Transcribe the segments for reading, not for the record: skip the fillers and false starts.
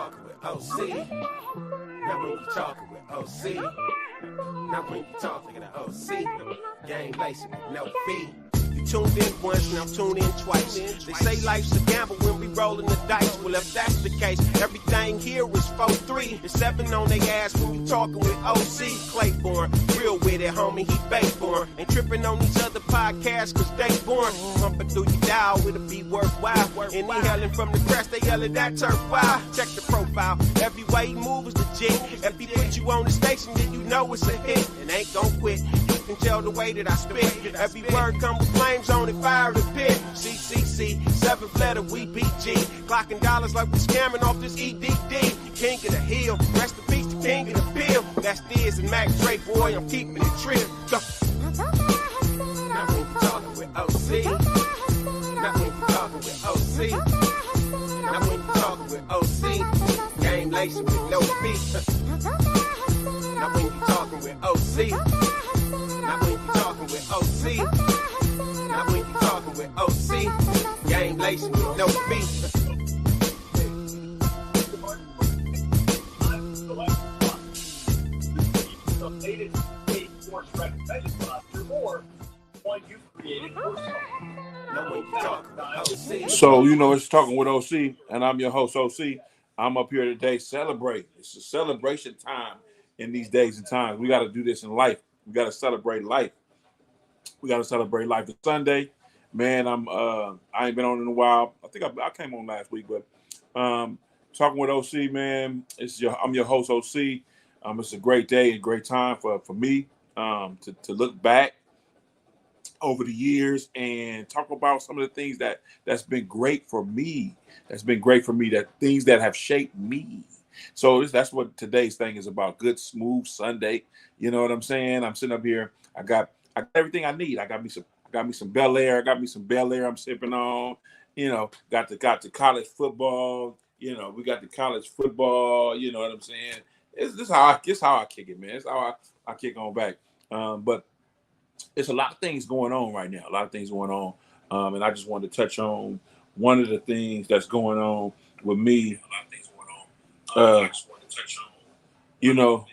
talking with OC. Now when you talking with OC. Now when you talking to OC. Gang lacing with no fee. You tuned in once, now tune in twice. They say life's a gamble when we rolling the dice. Well, if that's the case, everything here is 4-3 and 7 on they ass when we talking with OC. Claiborne, real with it, homie, he Bayborn. Ain't tripping on these other podcasts cause they born. Pumping through your dial, it'll be worthwhile. And he yelling from the crest, they yelling that turf wild. Check the profile, every way he moves is legit. If he put you on the station, then you know it's a hit. And ain't gon' quit, you can tell the way that I spit. Every word come with flames on it, fire the pit. CCC, 7th letter, we BG. Clocking dollars like we scamming off this EDD. King of the hill, rest in peace, the king of the bill. That's Diz and Mac Dre, boy, I'm keeping it trill. Go. Now when you talking with OC. Now when you talking with OC. Now when you talking with OC. Game lacing with no feet. Now when you talking with OC. Now when you talking with OC. Now when you talking with OC. Game lacing with no feet. So, you know, it's Talking with OC, and I'm your host, OC. I'm up here today celebrating. It's a celebration time in these days and times. We got to do this in life. We got to celebrate life. We got to celebrate life. It's Sunday. Man, I ain't been on in a while. I think I came on last week, but Talking with OC, man, I'm your host, OC. It's a great day and great time for me to look back over the years and talk about some of the things that's been great for me. That things that have shaped me. So that's what today's thing is about. Good, smooth Sunday. You know what I'm saying? I'm sitting up here. I got everything I need. I got me some Bel Air. I'm sipping on. You know, got the college football. You know, we got the college football. You know what I'm saying? This how I kick it, man. It's how I kick on back. But it's a lot of things going on right now. And I just wanted to touch on one of the things that's going on with me. I just want to touch on, you know,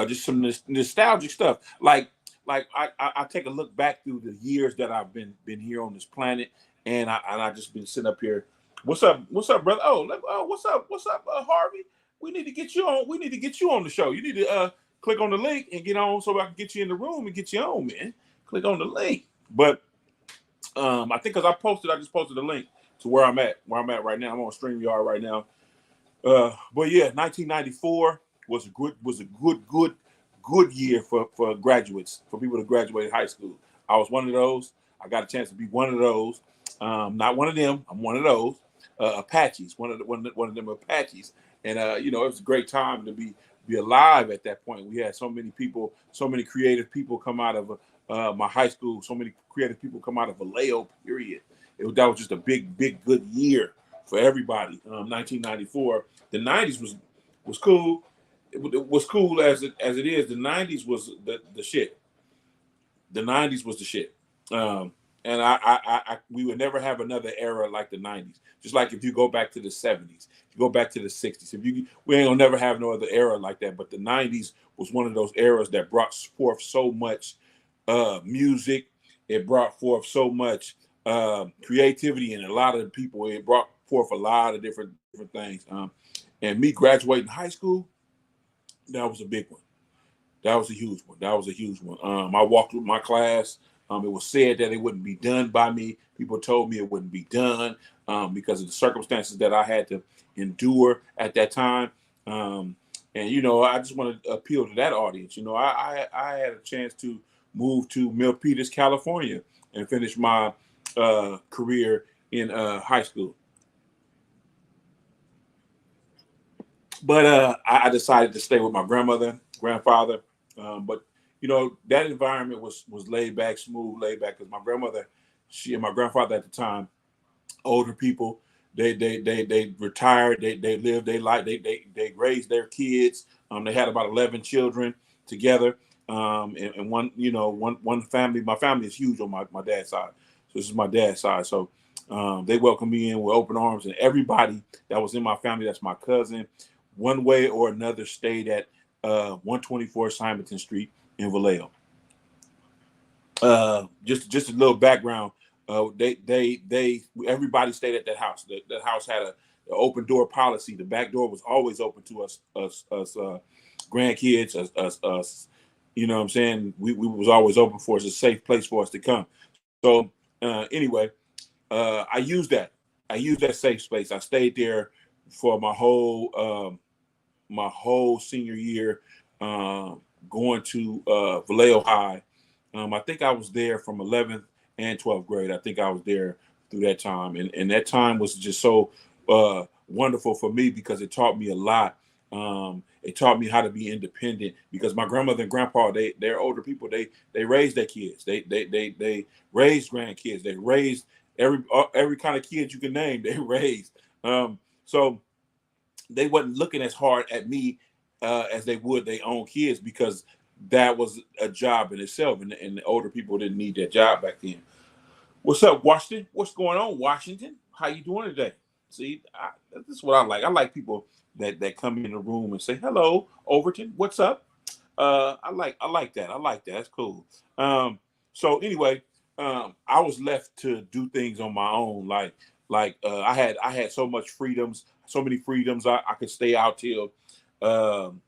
just some nostalgic stuff. Like I take a look back through the years that I've been here on this planet, and I just been sitting up here. What's up, brother? What's up, Harvey? We need to get you on. We need to get you on the show. You need to click on the link and get on so I can get you in the room and get you on, man. Click on the link. But I think because I just posted a link to where I'm at right now. I'm on StreamYard right now. But yeah, 1994 was a good year for graduates, for people to graduate high school. I was one of those. I got a chance to be one of those. Not one of them. I'm one of those Apaches. One of them Apaches. And you know, it was a great time to be alive at that point. We had so many people, so many creative people come out of my high school. So many creative people come out of Vallejo. Period. That was just a big good year for everybody. 1994. The 90s was cool. It was cool as it is. The 90s was the shit. The 90s was the shit. And we would never have another era like the 90s. Just like if you go back to the 70s, you go back to the 60s. We ain't gonna never have no other era like that. But the 90s was one of those eras that brought forth so much music. It brought forth so much creativity, and a lot of the people. It brought forth a lot of different things. And me graduating high school, that was a big one. That was a huge one. I walked with my class. It was said that it wouldn't be done by me. People told me it wouldn't be done because of the circumstances that I had to endure at that time. And, you know, I just want to appeal to that audience. You know, I had a chance to move to Milpitas, California, and finish my career in high school. But I decided to stay with my grandfather. But you know, that environment was laid back, because my grandmother, she and my grandfather at the time, older people, they retired, they lived their life, they raised their kids. They had about 11 children together. And one family, my family is huge on my dad's side. So this is my dad's side. So they welcomed me in with open arms, and everybody that was in my family, that's my cousin, one way or another stayed at 124 Simonton Street in Vallejo. Just a little background. Everybody stayed at that house. That house had a open door policy. The back door was always open to us grandkids, us. You know what I'm saying? We was always open for us, a safe place for us to come. So anyway, I used that. I used that safe space. I stayed there for my whole senior year, going to Vallejo High. I think I was there from 11th and 12th grade. I think I was there through that time, and that time was just so wonderful for me because it taught me a lot. It taught me how to be independent because my grandmother and grandpa, they're older people. They raised their kids. They raised grandkids. They raised every kind of kid you can name. They raised. So they wasn't looking as hard at me as they would their own kids because that was a job in itself, and the older people didn't need that job back then. What's up, Washington? What's going on, Washington? How you doing today? See, this is what I like. I like people that come in the room and say, "Hello, Overton. What's up?" I like that. I like that. That's cool. So anyway, I was left to do things on my own. I had so much freedoms, so many freedoms. I could stay out till 2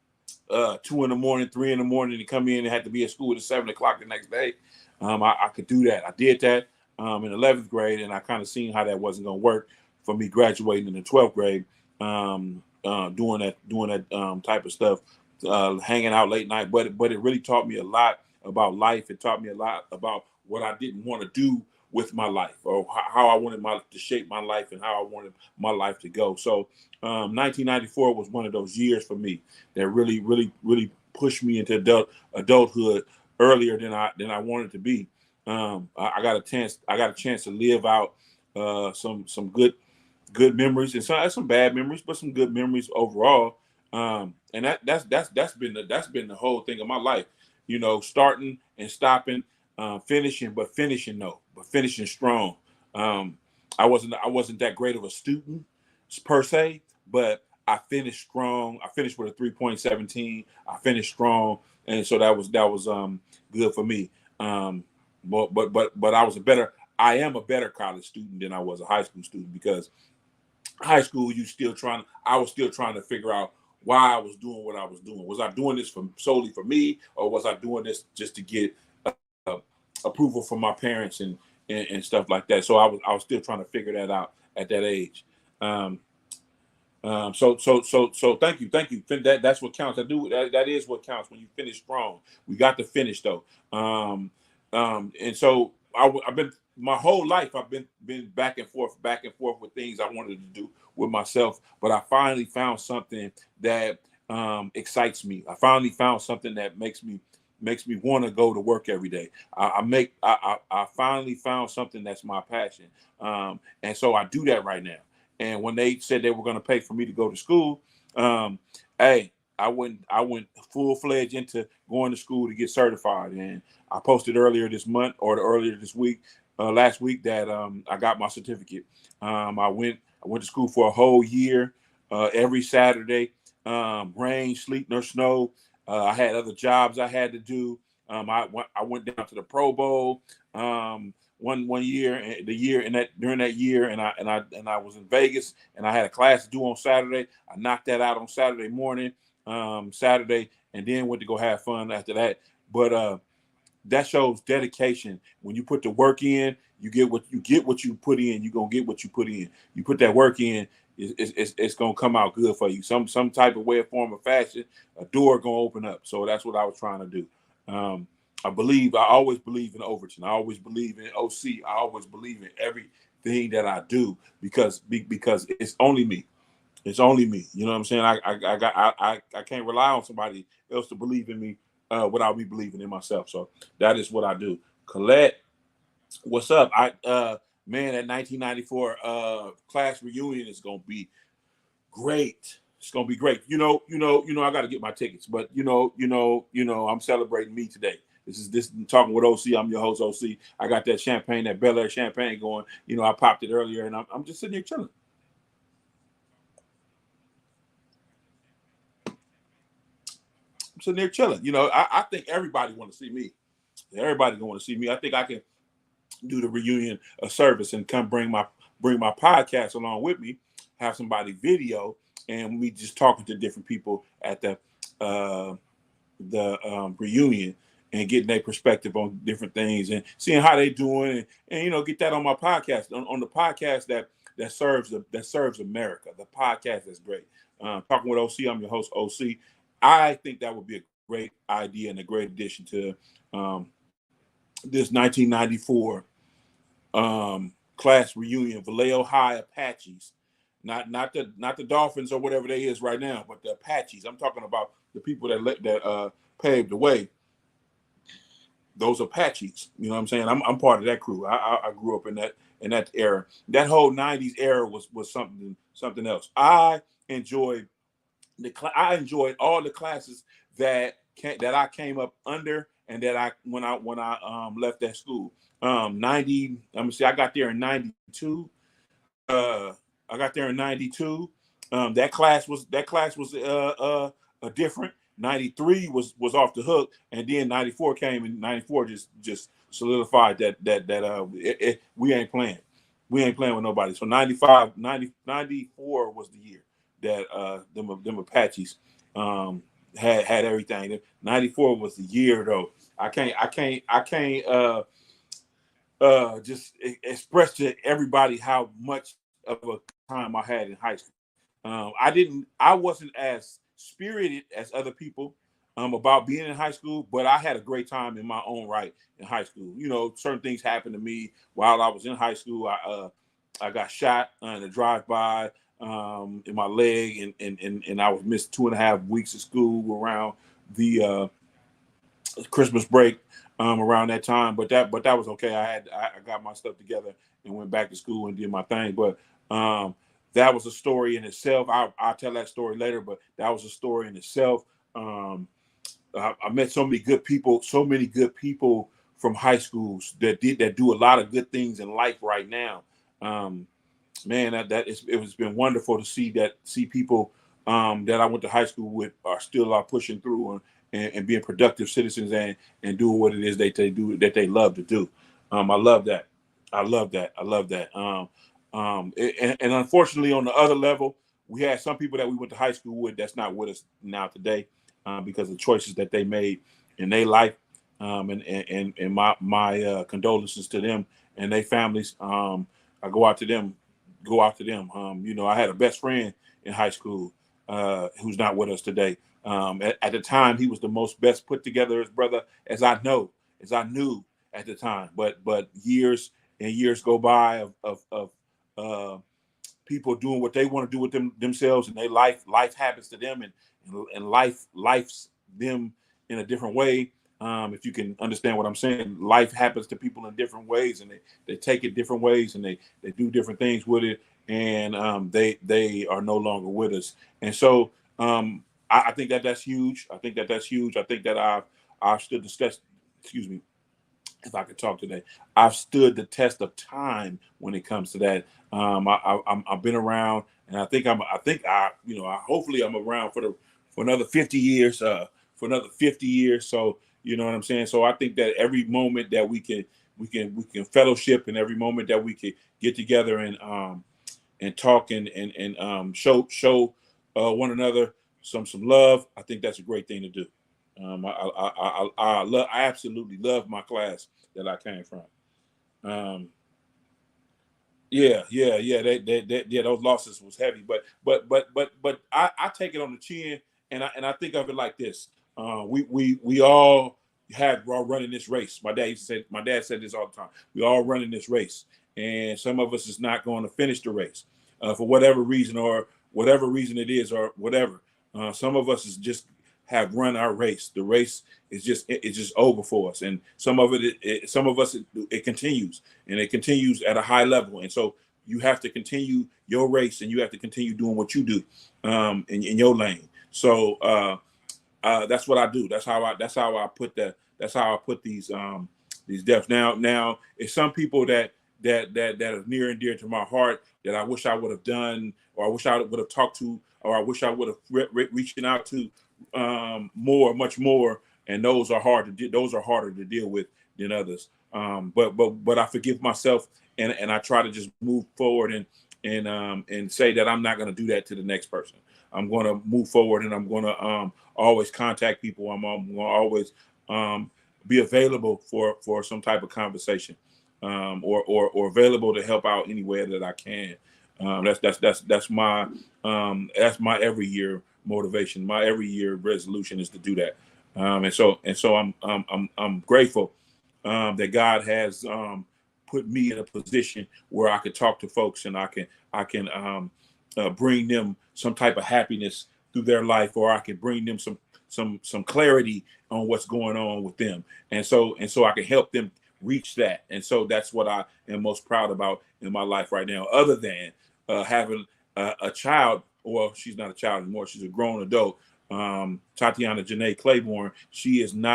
in the morning, 3 in the morning to come in and had to be at school at 7 o'clock the next day. I could do that. I did that in 11th grade, and I kind of seen how that wasn't going to work for me graduating in the 12th grade, doing that type of stuff, hanging out late night. But it really taught me a lot about life. It taught me a lot about what I didn't want to do with my life, or how I wanted to shape my life and how I wanted my life to go. So 1994 was one of those years for me that really, really, really pushed me into adulthood earlier than I wanted to be. I got a chance to live out some good memories and some bad memories, but some good memories overall. And that's been the whole thing of my life, starting and stopping, finishing strong. I wasn't that great of a student per se, but I finished strong. I finished with a 3.17. I finished strong, and so that was good for me. But I am a better college student than I was a high school student, because high school I was still trying to figure out why I was doing what I was doing. Was I doing this solely for me, or was I doing this just to get approval from my parents and stuff like that? So I was still trying to figure that out at that age. So thank you. That's what counts. That is what counts when you finish strong. We got to finish though. And so I've been my whole life. I've been back and forth with things I wanted to do with myself. But I finally found something that excites me. I finally found something that makes me want to go to work every day. I finally found something that's my passion. And so I do that right now. And when they said they were going to pay for me to go to school, I went full-fledged into going to school to get certified. And I posted earlier this month, or earlier this week, last week, that I got my certificate. I went to school for a whole year, every Saturday, rain, sleet, nor snow. I had other jobs I had to do. I went down to the Pro Bowl one year, and during that year, and I was in Vegas, and I had a class to do on Saturday. I knocked that out on Saturday morning, and then went to go have fun after that. But that shows dedication. When you put the work in, you get what you put in. You're gonna get what you put in. You put that work in, it's gonna come out good for you. Some type of way, form, or fashion, a door gonna open up. So that's what I was trying to do. I always believe in Overton. I always believe in OC. I always believe in everything that I do because it's only me. It's only me. You know what I'm saying? I can't rely on somebody else to believe in me without me believing in myself. So that is what I do. Colette, what's up? Man, that 1994 class reunion is gonna be great. It's gonna be great. I got to get my tickets, but I'm celebrating me today. This talking with OC. I'm your host, OC. I got that champagne, that Bel Air champagne going. I popped it earlier, and I'm just sitting here chilling. sitting there chilling. You know, I think everybody want to see me. Everybody gonna want to see me. I think I can do the reunion service and come bring my podcast along with me, have somebody video, and we just talking to different people at the reunion and getting their perspective on different things and seeing how they doing and you know get that on my podcast on the podcast that serves America. The podcast that's great. Talking with OC, I'm your host OC. I think that would be a great idea and a great addition to this 1994 class reunion. Vallejo High Apaches, not the Dolphins or whatever they is right now, but the Apaches. I'm talking about the people that paved the way. Those Apaches, you know what I'm saying? I'm part of that crew. I grew up in that era. That whole '90s era was something else. I enjoyed all the classes that I came up under and that I when I left that school. 90. Let me see. I got there in '92. I got there in '92. That class was different. '93 was off the hook, and then '94 came, and '94 just solidified that we ain't playing. We ain't playing with nobody. So 94 was the year that them Apaches had everything. '94 was the year though. I can't just express to everybody how much of a time I had in high school. I wasn't as spirited as other people about being in high school, but I had a great time in my own right in high school. You know, certain things happened to me while I was in high school. I got shot in a drive-by in my leg, and I was missed 2.5 weeks of school around the Christmas break around that time. But that was okay. I got my stuff together and went back to school and did my thing. But that was a story in itself. I'll tell that story later, but that was a story in itself. I met so many good people from high schools that do a lot of good things in life right now. Man, it has been wonderful to see people that I went to high school with are still pushing through and being productive citizens and doing what it is that they love to do. I love that. And unfortunately, on the other level, we had some people that we went to high school with that's not with us now today because of choices that they made in their life. And my condolences to them and their families. I go out to them. You know, I had a best friend in high school who's not with us today. At the time, he was the most best put together as brother as I knew at the time. But years and years go by of people doing what they want to do with themselves, and their life happens to them, and life's them in a different way. If you can understand what I'm saying, life happens to people in different ways, and they take it different ways, and they do different things with it, and they are no longer with us. And so I think that's huge. I think that's huge. I think that I've stood the test. Excuse me, if I could talk today. I've stood the test of time when it comes to that. I've been around, and hopefully I'm around for another 50 years. For another 50 years. So you know what I'm saying. So I think that every moment that we can fellowship, and every moment that we can get together and talk and show one another some love. I think that's a great thing to do. I absolutely love my class that I came from. Yeah. Those losses was heavy, but I take it on the chin, and I think of it like this. We all are running this race. My dad said this all the time. We all running this race, and some of us is not going to finish the race for whatever reason it is, or whatever. Some of us is just have run our race. The race is just over for us, and some of us it continues, and it continues at a high level. And so you have to continue your race, and you have to continue doing what you do in your lane. So that's what I do. That's how I put these deaths. Now it's some people that are near and dear to my heart that I wish I would have done, or I wish I would have talked to, or I wish I would have reaching out to much more, and those are harder to deal with than others. But I forgive myself, and I try to just move forward and say that I'm not going to do that to the next person. I'm going to move forward, and I'm going to always contact people. I'm going to always be available for some type of conversation, or available to help out anywhere that I can. That's my every year motivation. My every year resolution is to do that. And so I'm grateful that God has put me in a position where I could talk to folks, and I can bring them some type of happiness through their life, or I can bring them some clarity on what's going on with them, and so I can help them reach that. And so that's what I am most proud about in my life right now, other than having a child. Well, she's not a child anymore, she's a grown adult. Tatiana Janae Claiborne, she is an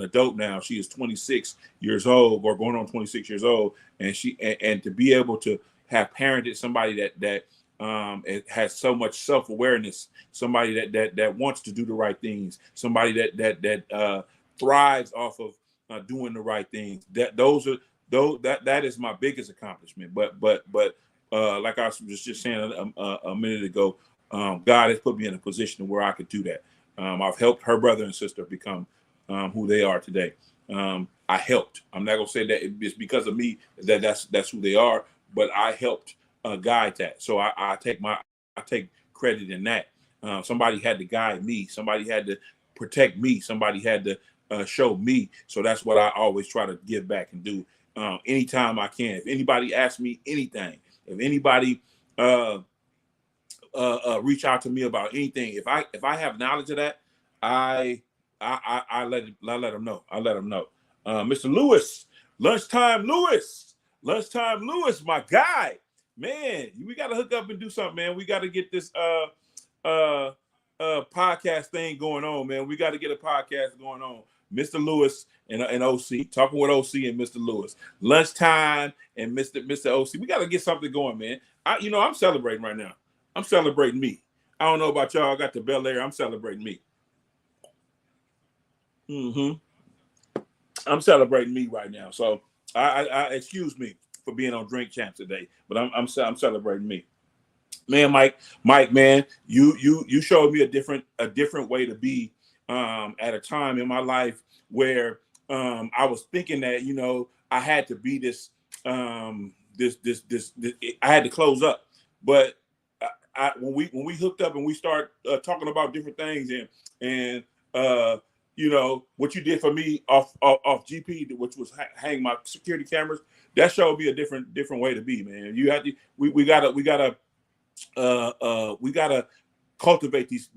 adult now. She is 26 years old, or going on 26 years old, and to be able to have parented somebody that it has so much self-awareness, somebody that wants to do the right things, somebody that thrives off of doing the right things. That is my biggest accomplishment. But like I was just saying a minute ago, God has put me in a position where I could do that. I've helped her brother and sister become who they are today. I helped. I'm not gonna say that it's because of me that's who they are, but I helped guide that. So I take credit in that. Somebody had to guide me. Somebody had to protect me. Somebody had to show me. So that's what I always try to give back and do anytime I can. If anybody asks me anything, if anybody reach out to me about anything, if I have knowledge of that, I let them know. I let them know. Mr. Lewis, lunchtime Lewis, my guy, man, we got to hook up and do something, man. We got to get this podcast thing going on, man. We got to get a podcast going on. Mr. Lewis and OC, talking with OC and Mr. Lewis, lunchtime and Mr. OC. We got to get something going, man. I'm celebrating right now. I'm celebrating me. I don't know about y'all. I got the Bel Air. I'm celebrating me. I'm celebrating me right now. So I excuse me for being on Drink Champs today, but I'm celebrating me. Man, Mike, man, you showed me a different way to be at a time in my life where I was thinking that I had to be this I had to close up, but when we hooked up and we start talking about different things and what you did for me off GP, which was hang my security cameras, that showed me a different way to be, man. We gotta cultivate these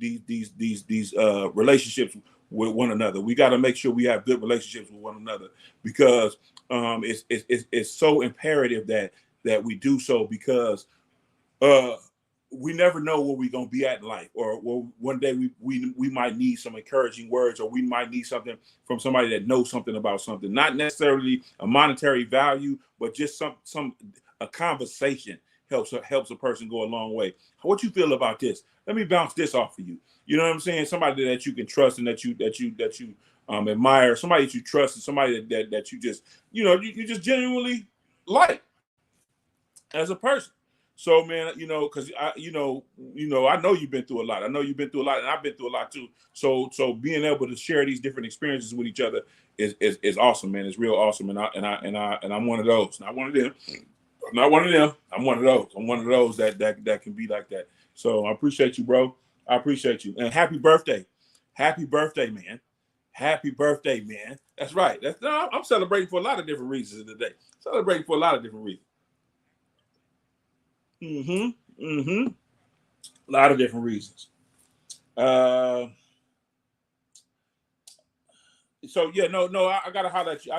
relationships with one another. We got to make sure we have good relationships with one another, because it's so imperative that we do so, because we never know where we're gonna be at in life, or one day we might need some encouraging words, or we might need something from somebody that knows something about something, not necessarily a monetary value, but just a conversation helps a person go a long way. What you feel about this? Let me bounce this off of you. You know what I'm saying? Somebody that you can trust and that you admire, somebody that you trust, and somebody that you just you just genuinely like as a person. So, man, because I know you've been through a lot. I know you've been through a lot, and I've been through a lot too. So being able to share these different experiences with each other is awesome, man. It's real awesome, and I'm one of those. Not one of them. I'm not one of them. I'm one of those. I'm one of those that can be like that. So I appreciate you, bro. I appreciate you, and happy birthday, man. Happy birthday, man. That's right. I'm celebrating for a lot of different reasons today. Celebrating for a lot of different reasons. A lot of different reasons. So yeah, no, I gotta holler at you.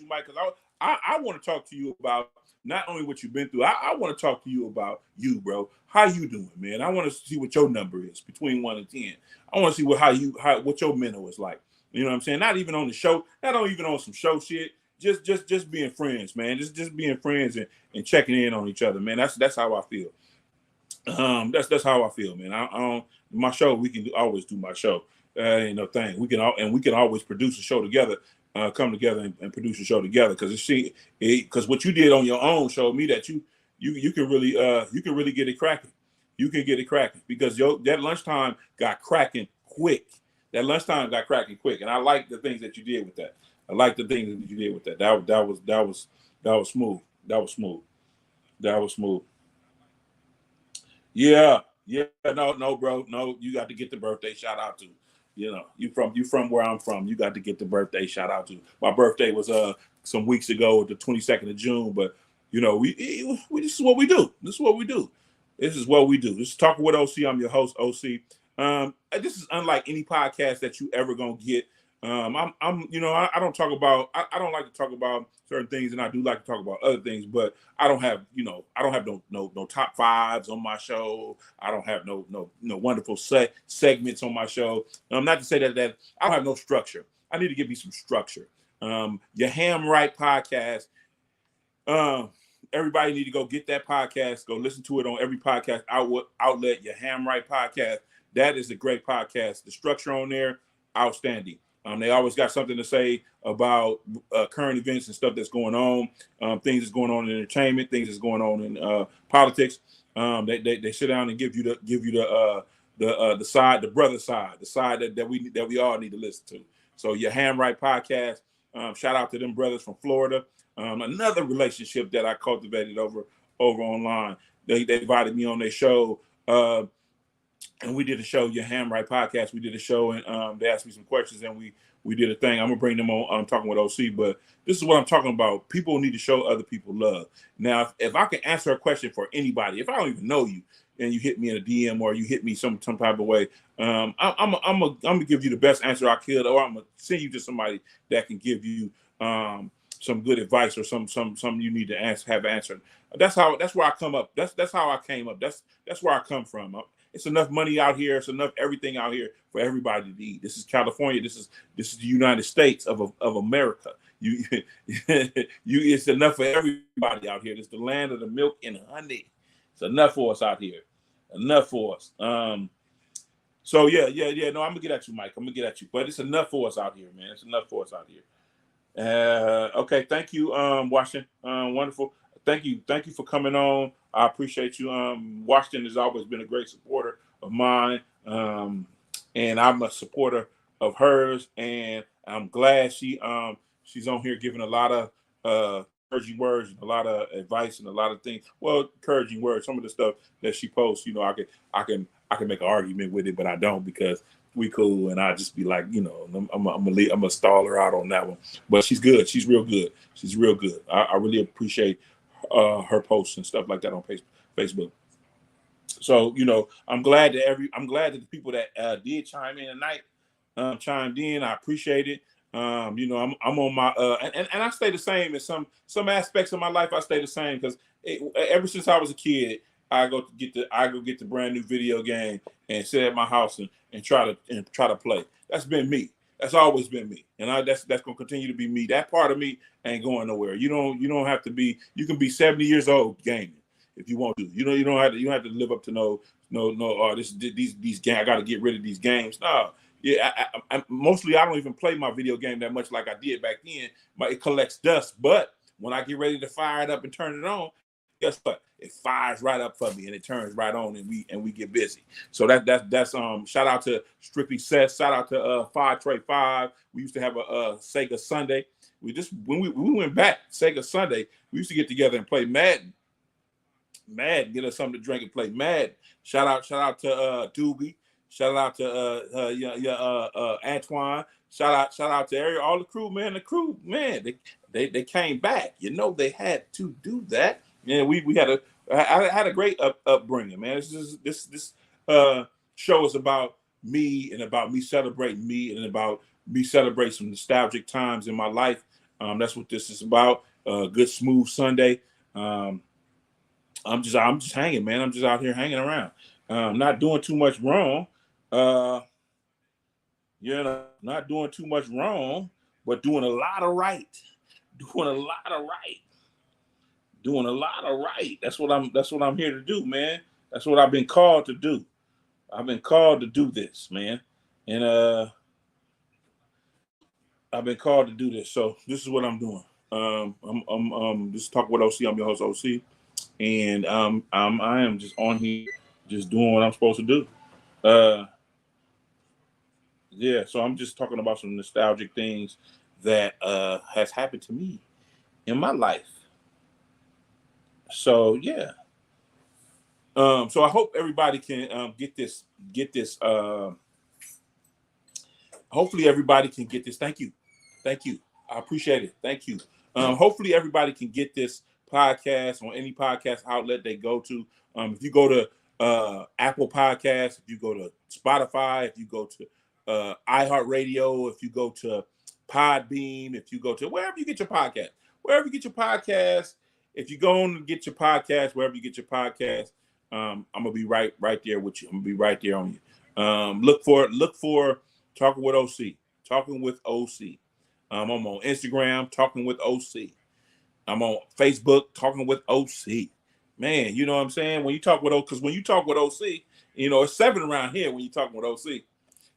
Mike, because I want to talk to you about not only what you've been through. I want to talk to you about you, bro. How you doing, man? I want to see what your number is between 1 and 10. I want to see what your mental is like. You know what I'm saying? Not even on the show, not even on some show shit. Just being friends, man. Just being friends and checking in on each other, man. That's how I feel. That's how I feel, man. I my show, we can always do my show. thing. We can always produce a show together, come together and produce a show together. Because what you did on your own showed me that you can really get it cracking. You can get it cracking because that lunchtime got cracking quick. That lunchtime got cracking quick, and I like the things that you did with that. I like the things that you did with that. That was smooth. That was smooth. That was smooth. Yeah. No, bro. No, you got to get the birthday shout out to. You from where I'm from. You got to get the birthday shout out to. My birthday was some weeks ago, the 22nd of June. But we this is what we do. This is what we do. This is what we do. This is Talking with OC. I'm your host, OC. This is unlike any podcast that you ever gonna get. I don't talk about. I don't like to talk about certain things, and I do like to talk about other things. But I don't have no top fives on my show. I don't have no wonderful segments on my show. Not to say that I don't have no structure. I need to give you some structure. Your Ham Right podcast. Everybody need to go get that podcast. Go listen to it on every podcast outlet. Your Ham Right podcast. That is a great podcast. The structure on there, outstanding. They always got something to say about current events and stuff that's going on, things that's going on in entertainment, things that's going on in politics. They sit down and give you the side, the brother side, the side that we all need to listen to. So your Ham Right podcast. Shout out to them brothers from Florida. Another relationship that I cultivated over online. They invited me on their show. And we did a show, Your Ham Right podcast. We did a show, and they asked me some questions, and we did a thing. I'm gonna bring them on. I'm talking with OC, but this is what I'm talking about. People need to show other people love. Now, if I can answer a question for anybody, if I don't even know you, and you hit me in a DM or you hit me some type of way, I'm gonna give you the best answer I could, or I'm gonna send you to somebody that can give you some good advice or some you need to have answered. That's where I come up. That's how I came up. That's where I come from. It's enough money out here. It's enough everything out here for everybody to eat. This is California. This is the United States of America. It's enough for everybody out here. It's the land of the milk and honey. It's enough for us out here. Enough for us. So yeah. No, I'm gonna get at you, Mike. I'm gonna get at you. But it's enough for us out here, man. It's enough for us out here. Okay, thank you, Washington. Wonderful. Thank you for coming on. I appreciate you. Washington has always been a great supporter of mine, and I'm a supporter of hers. And I'm glad she's on here giving a lot of encouraging words, and a lot of advice, and a lot of things. Well, encouraging words. Some of the stuff that she posts, I can make an argument with it, but I don't because we cool, and I just be like, I'm gonna stall her out on that one. But she's good. She's real good. She's real good. I really appreciate her posts and stuff like that on Facebook. So I'm glad that the people that did chime in tonight chimed in. I appreciate it. I'm on my and I stay the same in some aspects of my life. I stay the same because ever since I was a kid, I go get the brand new video game and sit at my house and try to play. That's been me. That's always been me, and that's gonna continue to be me. That part of me ain't going nowhere. You don't have to be. You can be 70 years old gaming if you want to. You don't have to live up to no. These games. I got to get rid of these games. No. Yeah, I mostly I don't even play my video game that much like I did back then. It collects dust, but when I get ready to fire it up and turn it on, guess what? It fires right up for me and it turns right on, and we get busy. So that's shout out to Strictly Seth. Shout out to 5 Trey 5. We used to have a Sega Sunday. When we went back Sega Sunday, we used to get together and play Madden, get us something to drink and play Madden. Shout out to Doobie. Shout out to Antoine. Shout out to Ariel, all the crew, man. The crew, man, they came back. They had to do that. Yeah, I had a great upbringing, man. This show is about me and about me celebrating me and about me celebrating some nostalgic times in my life. That's what this is about. Good smooth Sunday. I'm just hanging, man. I'm just out here hanging around. Not doing too much wrong. Not doing too much wrong, but doing a lot of right. Doing a lot of right. That's what I'm here to do, man. That's what I've been called to do. I've been called to do this, man. and I've been called to do this, so this is what I'm doing. I'm just talking with OC. I'm your host OC, and I am just on here, just doing what I'm supposed to do. Yeah, so I'm just talking about some nostalgic things that has happened to me in my life. So yeah. So I hope everybody can get this. Hopefully everybody can get this. Thank you. I appreciate it. Thank you. Hopefully everybody can get this podcast on any podcast outlet they go to. If you go to Apple Podcasts, if you go to Spotify, if you go to iHeartRadio, if you go to Podbeam, if you go to wherever you get your podcast, if you go on and get your podcast, wherever you get your podcast, I'm gonna be right there with you. I'm gonna be right there on you. Look for Talking with OC. Talking with OC. I'm on Instagram, Talking with OC. I'm on Facebook, Talking with OC. Man, you know what I'm saying? When you talk with OC, because when you talk with OC, it's 7 around here when you talking with OC.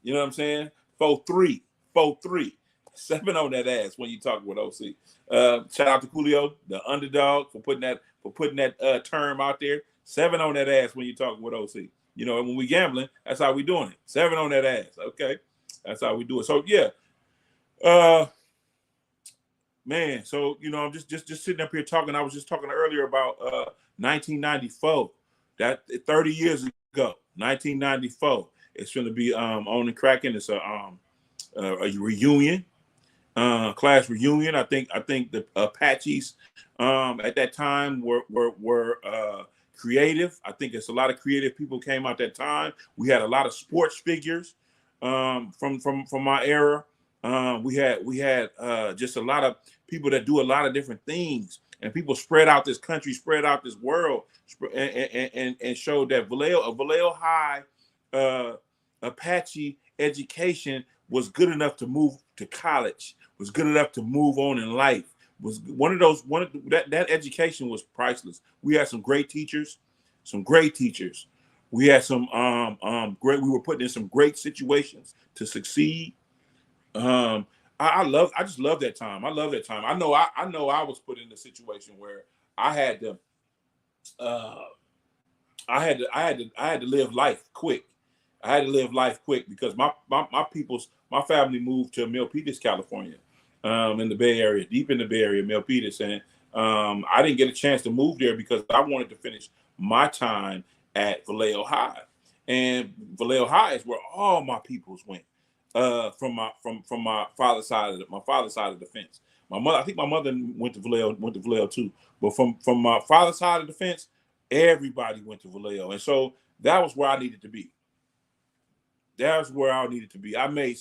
You know what I'm saying? 4-3. 4-3. 7 on that ass when you talking with OC. Shout out to Coolio, the underdog, for putting that term out there. 7 on that ass when you talking with OC. When we gambling, that's how we doing it. 7 on that ass. Okay. That's how we do it. So yeah. Man, so I'm just sitting up here talking. I was just talking earlier about 1994. That 30 years ago, 1994. It's going to be on the cracking. It's a reunion, class reunion. I think the Apaches at that time were creative. I think it's a lot of creative people came out that time. We had a lot of sports figures from my era. We had just a lot of people that do a lot of different things, and people spread out this country, spread out this world, and showed that Vallejo High Apache education was good enough to move to college, was good enough to move on in life. Was that education was priceless. We had some great teachers. We had some great. We were put in some great situations to succeed. I just love that time. I love that time. I know I was put in a situation where I had to live life quick. I had to live life quick because my family moved to Milpitas, California, in the Bay Area, deep in the Bay Area, Milpitas, and I didn't get a chance to move there because I wanted to finish my time at Vallejo High, and Vallejo High is where all my peoples went. From my father's side of the fence. I think my mother went to Vallejo too. But from my father's side of the fence, everybody went to Vallejo, and so that was where I needed to be. I made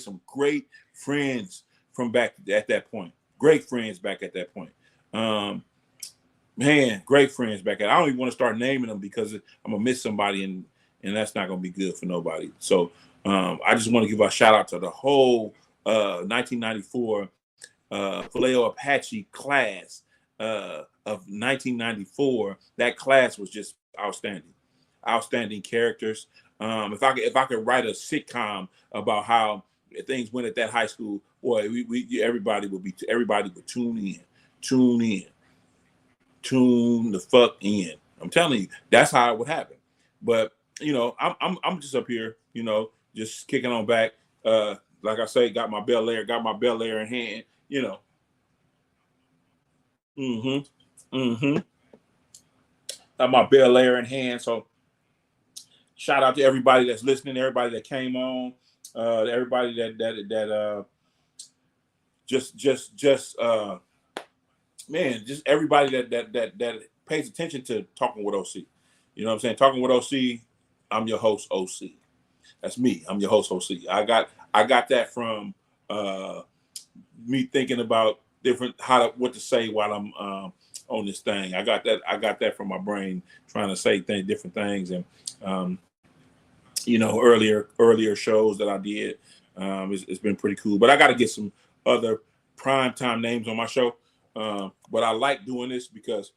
some great friends from back at that point. Great friends back at that point. Great friends back at. I don't even want to start naming them because I'm gonna miss somebody, and that's not gonna be good for nobody. So I just want to give a shout out to the whole 1994 Vallejo Apache class of 1994. That class was just outstanding characters. If I could write a sitcom about how things went at that high school, boy, everybody would tune the fuck in. I'm telling you, that's how it would happen. But I'm just up here, just kicking on back. Like I say, got my Bel Air in hand, Got my Bel Air in hand. So shout out to everybody that's listening, everybody that came on, everybody that just everybody that pays attention to Talking with OC. You know what I'm saying? Talking with OC, I'm your host OC. That's me. I'm your host OC. I got that from me thinking about what to say while I'm on this thing. I got that from my brain trying to say different things, and earlier shows that I did. It's been pretty cool. But I got to get some other primetime names on my show. But I like doing this because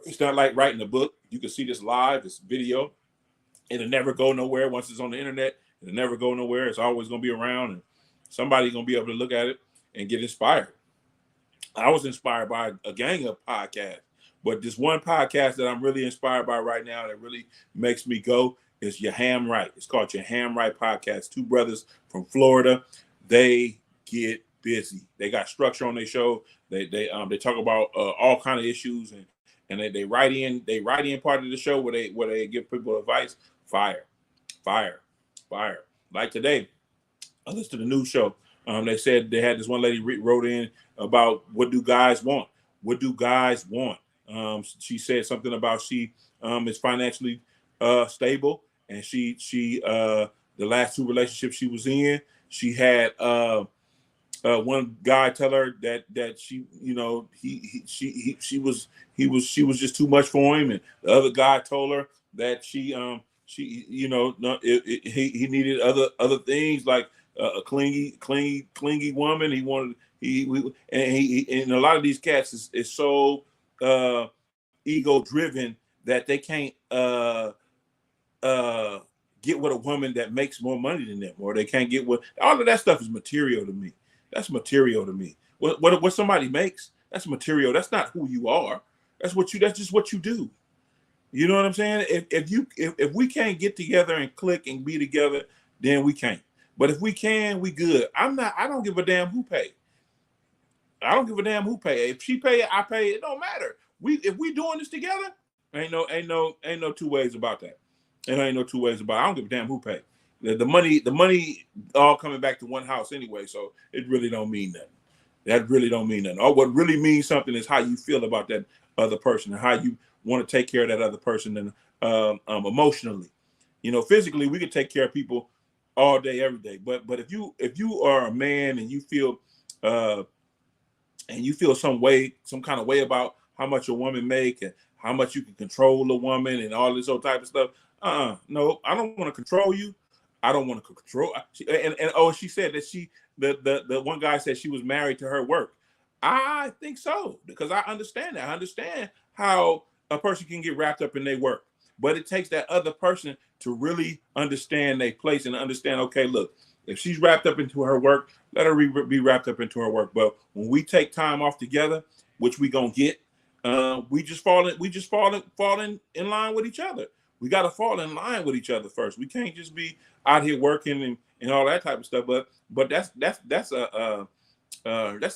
it's not like writing a book. You can see this live, this video. It'll never go nowhere once it's on the internet. It'll never go nowhere. It's always going to be around, and somebody's going to be able to look at it and get inspired. I was inspired by a gang of podcasts, but this one podcast that I'm really inspired by right now that really makes me go is Your Ham Right. It's called Your Ham Right Podcast. Two brothers from Florida. They get busy. They got structure on their show. They talk about all kind of issues, and they write in part of the show where they give people advice. Fire. Like today, I listened to the news show. They said they had this one lady wrote in about what do guys want? What do guys want? She said something about she is financially stable, and she the last two relationships she was in, she had one guy tell her that she, you know, she was just too much for him, and the other guy told her that she you know, no, he needed other things like a clingy woman. He wanted and a lot of these cats is so ego driven that they can't get with a woman that makes more money than them, or they can't get with all of that stuff is material to me. That's material to me. What somebody makes, that's material. That's not who you are. That's just what you do. You know what I'm saying? If we can't get together and click and be together, then we can't. But if we can, we good. I don't give a damn who pay. I don't give a damn who pay. If she pay it, I pay it. It don't matter. If we doing this together, ain't no two ways about that. And ain't no two ways about it. I don't give a damn who pay. The money all coming back to one house anyway, so it really don't mean nothing. That really don't mean nothing. Or what really means something is how you feel about that other person and how you want to take care of that other person and emotionally. You know, physically we can take care of people all day, every day. But if you are a man and you feel some kind of way about how much a woman make and how much you can control a woman and all this old type of stuff, no, I don't want to control you. I don't want to control. She said that the one guy said she was married to her work. I think so, because I understand that. I understand how a person can get wrapped up in their work, but it takes that other person to really understand their place and understand, okay, look, if she's wrapped up into her work, let her be wrapped up into her work. But when we take time off together, which we gonna get, we just fall in line with each other. We got to fall in line with each other first. We can't just be out here working and all that type of stuff. But that's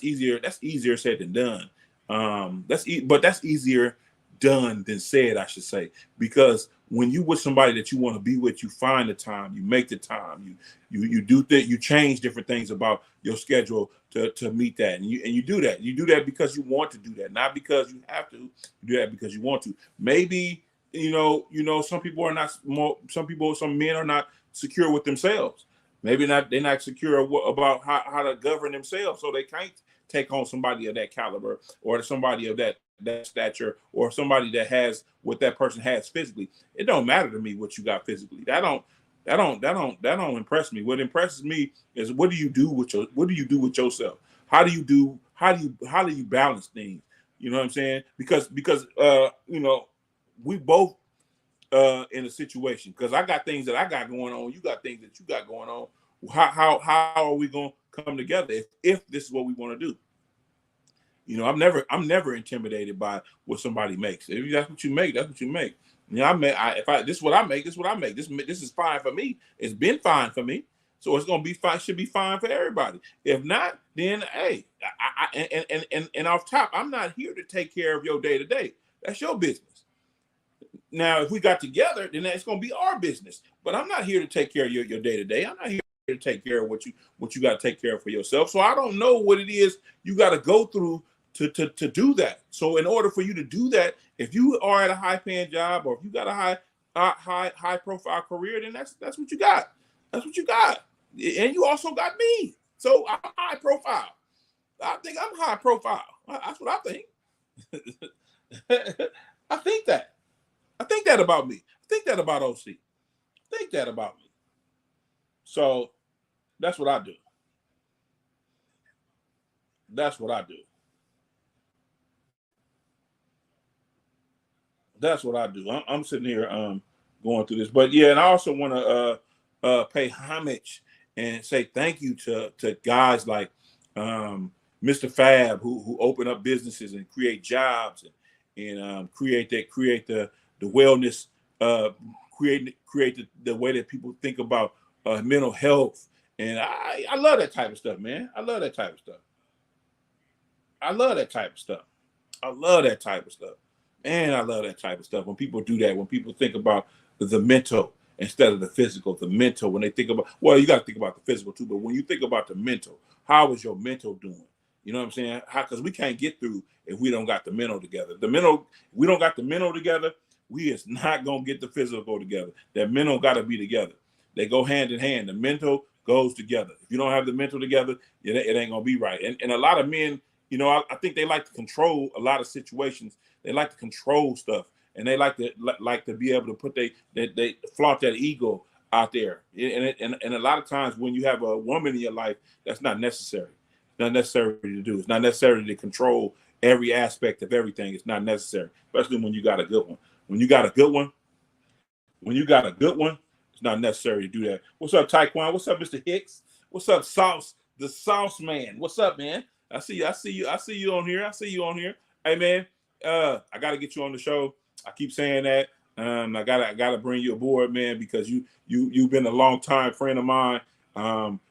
easier. That's easier said than done. But that's easier done than said, I should say, because when you with somebody that you want to be with, you find the time, you make the time, you do that, you change different things about your schedule to meet that, and you do that. You do that because you want to do that, not because you have to. You do that because you want to. Maybe you know some people are not more. Some men are not secure with themselves. Maybe they're not secure about how to govern themselves, so they can't take on somebody of that caliber or somebody of that stature or somebody that has what that person has physically. It don't matter to me what you got physically. That don't impress me. What impresses me is what do you do with yourself? How do you balance things? You know what I'm saying? Because you know, we both in a situation, because I got things that I got going on, you got things that you got going on. How are we gonna come together if this is what we want to do? You know, I'm never intimidated by what somebody makes. If that's what you make, that's what you make. You know, this is what I make, this is what I make. This is fine for me. It's been fine for me. So it's gonna be fine, should be fine for everybody. If not, then hey, and off top, I'm not here to take care of your day to day. That's your business. Now, if we got together, then it's gonna be our business. But I'm not here to take care of your day to day. I'm not here to take care of what you got to take care of for yourself. So I don't know what it is you got to go through to do that. So in order for you to do that, if you are at a high paying job or if you got a high profile career, then that's what you got. That's what you got. And you also got me. So I'm high profile. I think I'm high profile. That's what I think. I think that. I think that about me. I think that about OC. I think that about me. So that's what I do. That's what I do. That's what I do. I'm sitting here going through this. But yeah, and I also want to pay homage and say thank you to guys like Mr. Fab, who open up businesses and create jobs and create the wellness, create the way that people think about mental health. And I love that type of stuff, man. I love that type of stuff. I love that type of stuff. I love that type of stuff. Man, I love that type of stuff. When people do that, when people think about the mental instead of the physical, the mental, when they think about, well, you got to think about the physical too, but when you think about the mental, how is your mental doing? You know what I'm saying? Because we can't get through if we don't got the mental together. We don't got the mental together, we is not going to get the physical together. That mental got to be together. They go hand in hand. The mental goes together. If you don't have the mental together, it ain't going to be right. And a lot of men, I think they like to control a lot of situations. They like to control stuff, and they like to be able to put they flaunt that ego out there. And a lot of times when you have a woman in your life, that's not necessary. It's not necessary to do. It's not necessary to control every aspect of everything. It's not necessary, especially when you got a good one. When you got a good one, it's not necessary to do that. What's up, Taekwon? What's up, Mr. Hicks? What's up, Sauce? The Sauce Man. What's up, man? I see you on here. Hey, man, I got to get you on the show. I keep saying that. I gotta bring you aboard, man, because you've been a long time friend of mine.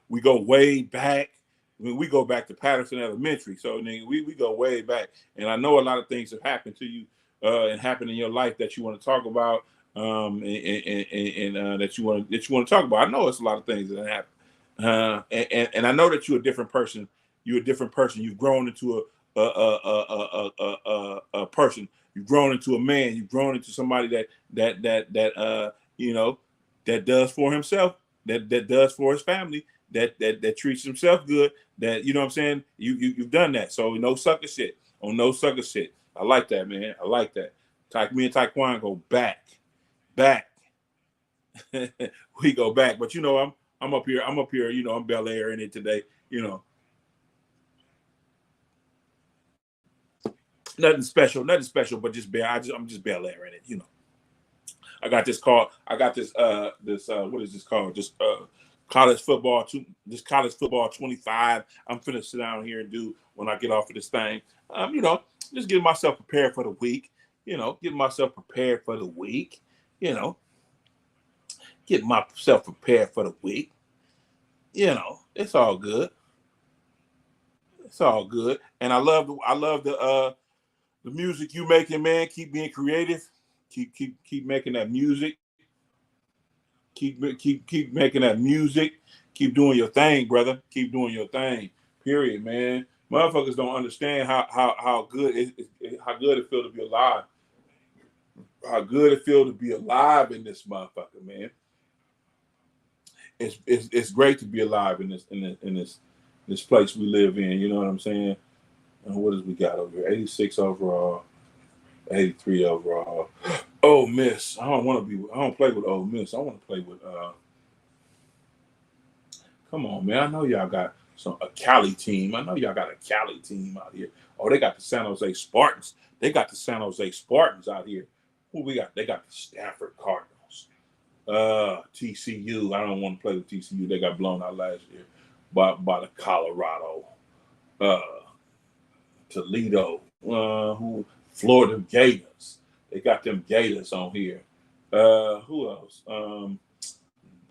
We go way back. We go back to Patterson Elementary, so we go way back. And I know a lot of things have happened to you and happened in your life that you want to talk about, and that you want to talk about. I know it's a lot of things that happen, and I know that you're a different person. You're a different person. You've grown into a person. You've grown into a man. You've grown into somebody that does for himself, that does for his family, that treats himself good. That, you know what I'm saying? You've done that. So no sucker shit. On no sucker shit. I like that, man. I like that. Me and Taekwon go back. We go back. But I'm up here. I'm Bel Air in it today. Nothing special, but just I'm just Bel Air in it. I got this call. I got this what is this called? Just college football 25. I'm finna sit down here and do when I get off of this thing. Just getting myself prepared for the week. Getting myself prepared for the week. Getting myself prepared for the week. It's all good. It's all good. And I love the music you making, man. Keep being creative. Keep making that music. Keep making that music. Keep doing your thing, brother. Keep doing your thing. Period, man. Motherfuckers don't understand how good it feel to be alive. How good it feel to be alive in this motherfucker, man. It's great to be alive in this place we live in. You know what I'm saying? And what does we got over here? 86 overall, 83 overall. Ole Miss. I don't play with Ole Miss. I want to play with come on, man. I know y'all got a Cali team. I know y'all got a Cali team out here. Oh, they got the San Jose Spartans. They got the San Jose Spartans out here. Who we got? They got the Stanford Cardinals. TCU. I don't want to play with TCU. They got blown out last year by the Colorado. Toledo. Florida Gators. They got them Gators on here. Who else?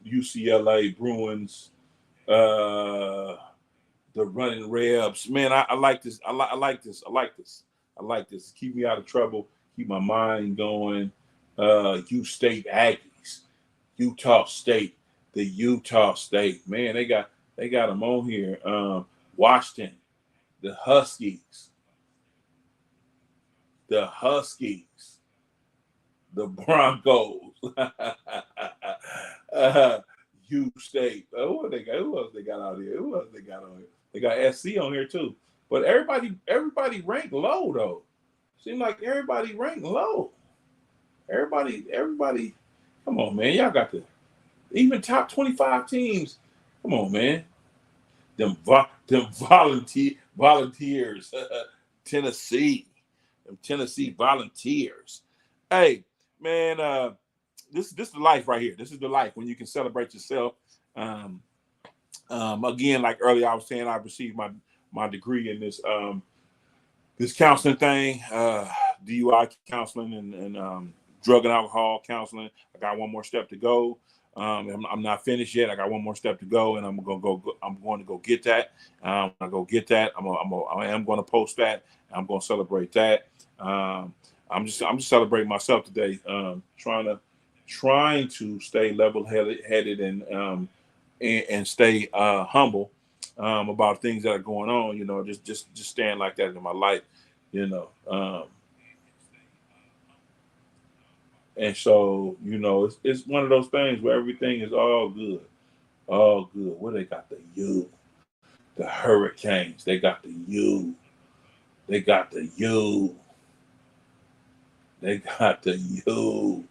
UCLA Bruins. The Running Rebs. Man, I like this. I like this. Keep me out of trouble. Keep my mind going. U State Aggies. Utah State. The Utah State. Man, they got them on here. Washington. The Huskies. The Broncos. U State. Who else they got out here? Who else they got on here? They got SC on here too. But everybody ranked low though. Seems like everybody ranked low. Everybody. Come on, man. Y'all got even top 25 teams. Come on, man. Them volunteers. Tennessee. Them Tennessee Volunteers. Hey, man, this is the life right here. This is the life when you can celebrate yourself. Again, like earlier I was saying, I received my degree in this this counseling thing, DUI counseling and drug and alcohol counseling. I got one more step to go. I'm not finished yet. I got one more step to go, and I'm going to go get that. I go get that. I am going to post that. I'm going to celebrate that. I'm just celebrating myself today. Trying to stay level-headed and stay humble about things that are going on. You know, just staying like that in my life. You know. And so, you know, it's one of those things where everything is all good. All good. Well, they got the U. The Hurricanes. They got the U. They got the U. They got the U.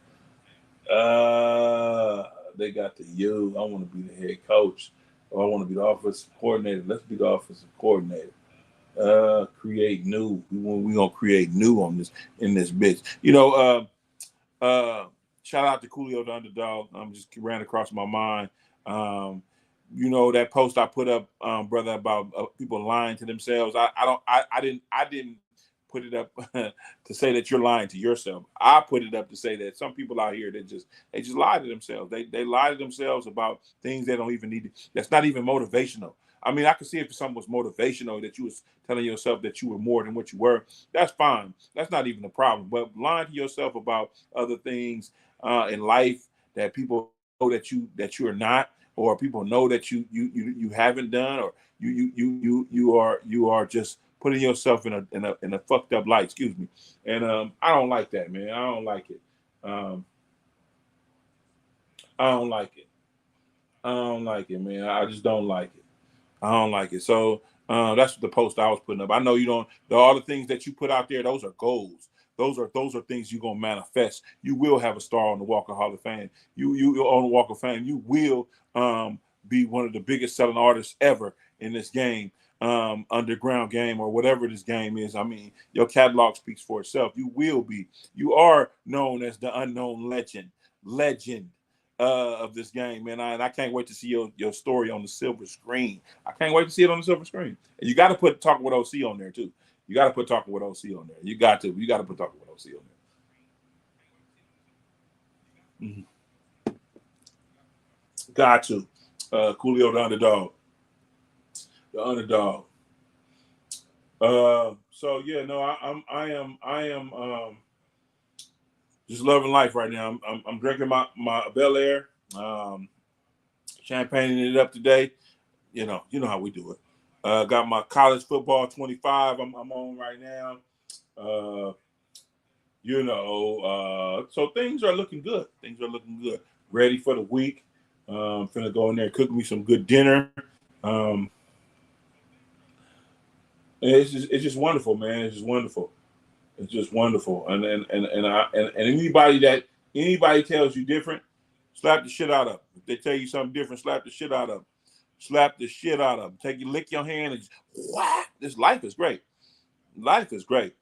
They got the U. I want to be the head coach. Or I want to be the offensive coordinator. Let's be the offensive coordinator. Create new. We're going to create new in this bitch. You know, shout out to Coolio the Underdog. Just ran across my mind. You know, that post I put up, brother, about people lying to themselves. I didn't put it up to say that you're lying to yourself. I put it up to say that some people out here that just lie to themselves. They lie to themselves about things they don't even need. That's not even motivational. I mean, I could see if something was motivational, that you was telling yourself that you were more than what you were. That's fine. That's not even a problem. But lying to yourself about other things in life that people know that you are not, or people know that you haven't done, or you are just putting yourself in a fucked up light. Excuse me. And I don't like that, man. I don't like it. I don't like it. I don't like it, man. I just don't like it. I don't like it. So that's the post I was putting up. I know you don't. All the things that you put out there, those are goals. Those are things you're gonna manifest. You will have a star on the Walk of Hall of Fame. You on the Walk of Fame. You will be one of the biggest selling artists ever in this game, underground game, or whatever this game is. I mean, your catalog speaks for itself. You will be. You are known as the unknown legend of this game, man. And I can't wait to see your story on the silver screen. I can't wait to see it on the silver screen. And you got to put Talking with OC on there too. You got to put Talking with OC on there. You got to put Talking with OC on there. Mm-hmm. Got to. Coolio the Underdog. The Underdog. So yeah, no, I am just loving life right now. I'm drinking my Bel Air, champagneing it up today. You know how we do it. Got my college football 25. I'm on right now. So things are looking good. Ready for the week. Finna go in there, cook me some good dinner. It's just wonderful, man. It's just wonderful. It's just wonderful. And anybody tells you different, slap the shit out of them. If they tell you something different, slap the shit out of them. Slap the shit out of them. Lick your hand and just, what? This life is great. Life is great.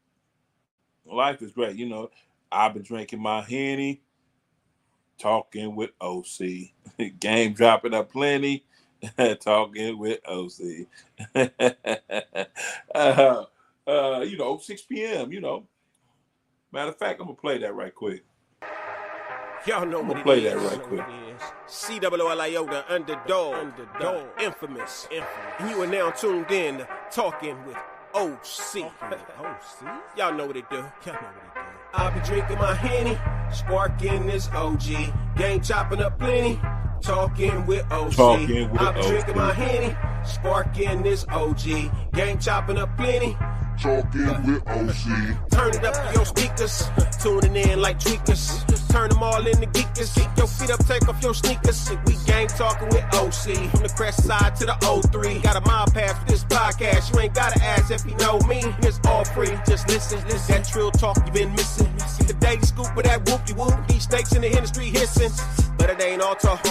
Life is great. You know, I've been drinking my Henny, talking with OC. Game dropping up plenty. Talking with OC. 6 p.m., Matter of fact, I'm going to play that right quick. Y'all know what it is. Play that right quick. COOLIO, the underdog, infamous. And you are now tuned in to Talking with OC. Y'all know what it do. I'll be drinking my Henny, sparking this OG. Game chopping up plenty. Talking with OC. I'll be drinking my Henny, sparking this OG. Game chopping up plenty. Talking with OC. Turn it up to your speakers, tuning in like tweakers. Turn them all into geekers. Kick your feet up, take off your sneakers. We gang talking with OC. From the crest side to the O3. Got a mile pass for this podcast. You ain't gotta ask if you know me. It's all free. Just listen. That trill talk you been missing. Get the daily scoop of that whoop-de-whoop. These snakes in the industry hissing. But it ain't all talk.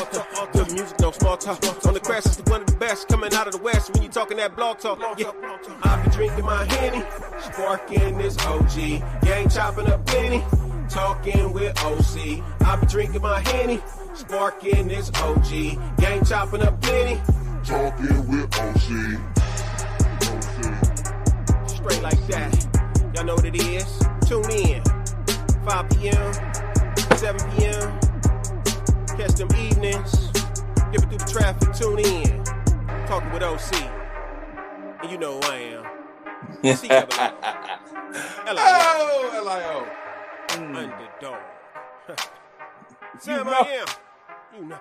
Good music, no small talk. On the crest is one of the best coming out of the west. When you talking that blog talk, yeah. I be drinking my Henny, sparking this OG. Gang chopping up plenty. Talking with OC. I be drinking my Henny. Sparking this OG. Gang chopping up plenty. Talking with OC. Straight like that. Y'all know what it is. Tune in. 5 p.m. 7 p.m. Catch them evenings. Get it through the traffic. Tune in. Talking with OC. And you know who I am. Oh, L.I.O. Underdog. Sam, I am. You know.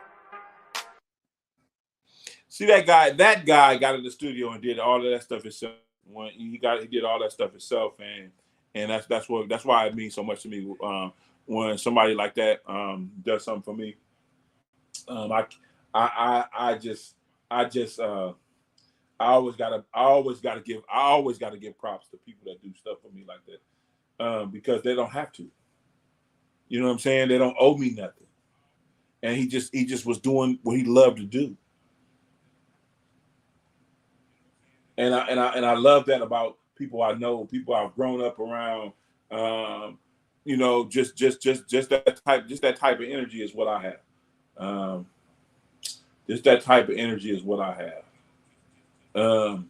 See that guy? That guy got in the studio and did all of that stuff himself. When he did all that stuff himself, and that's why it means so much to me when somebody like that does something for me. I always gotta give props to people that do stuff for me like that because they don't have to. You know what I'm saying? They don't owe me nothing, and he just was doing what he loved to do, and I love that about people I know, people I've grown up around. You know, just that type of energy is what I have. Just that type of energy is what I have.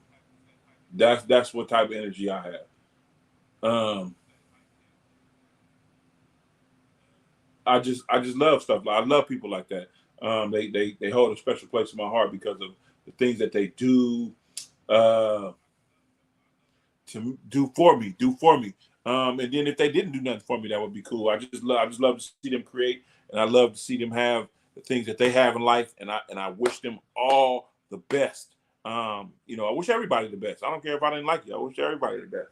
That's what type of energy I have. I just love stuff. I love people like that. They hold a special place in my heart because of the things that they do to do for me. And then if they didn't do nothing for me, that would be cool. I just love to see them create, and I love to see them have the things that they have in life, and I wish them all the best. You know, I wish everybody the best. I don't care if I didn't like you. I wish everybody the best.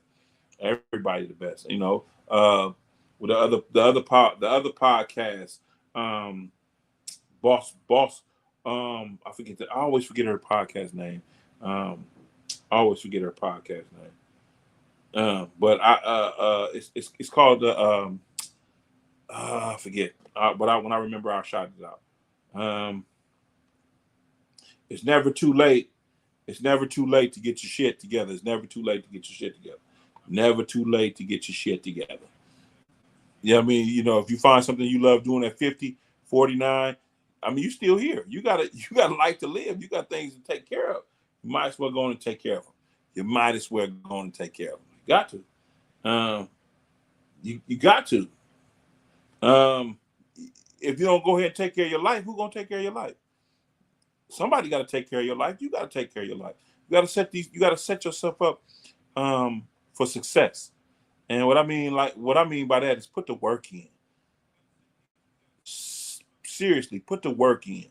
Everybody the best. You know, with the other podcast, boss. I always forget her podcast name. But it's called the I forget. But when I remember, I'll shout it out. It's never too late. It's never too late to get your shit together. It's never too late to get your shit together. Never too late to get your shit together. Yeah, I mean, you know, if you find something you love doing at 50, 49, I mean, you're still here. You got a life to live. You got things to take care of. You might as well go on and take care of them. You might as well go on and take care of them. You got to. You got to. If you don't go ahead and take care of your life, who's gonna take care of your life? Somebody got to take care of your life. You got to take care of your life. You got to set yourself up for success. And what I mean by that is put the work in. Seriously, put the work in.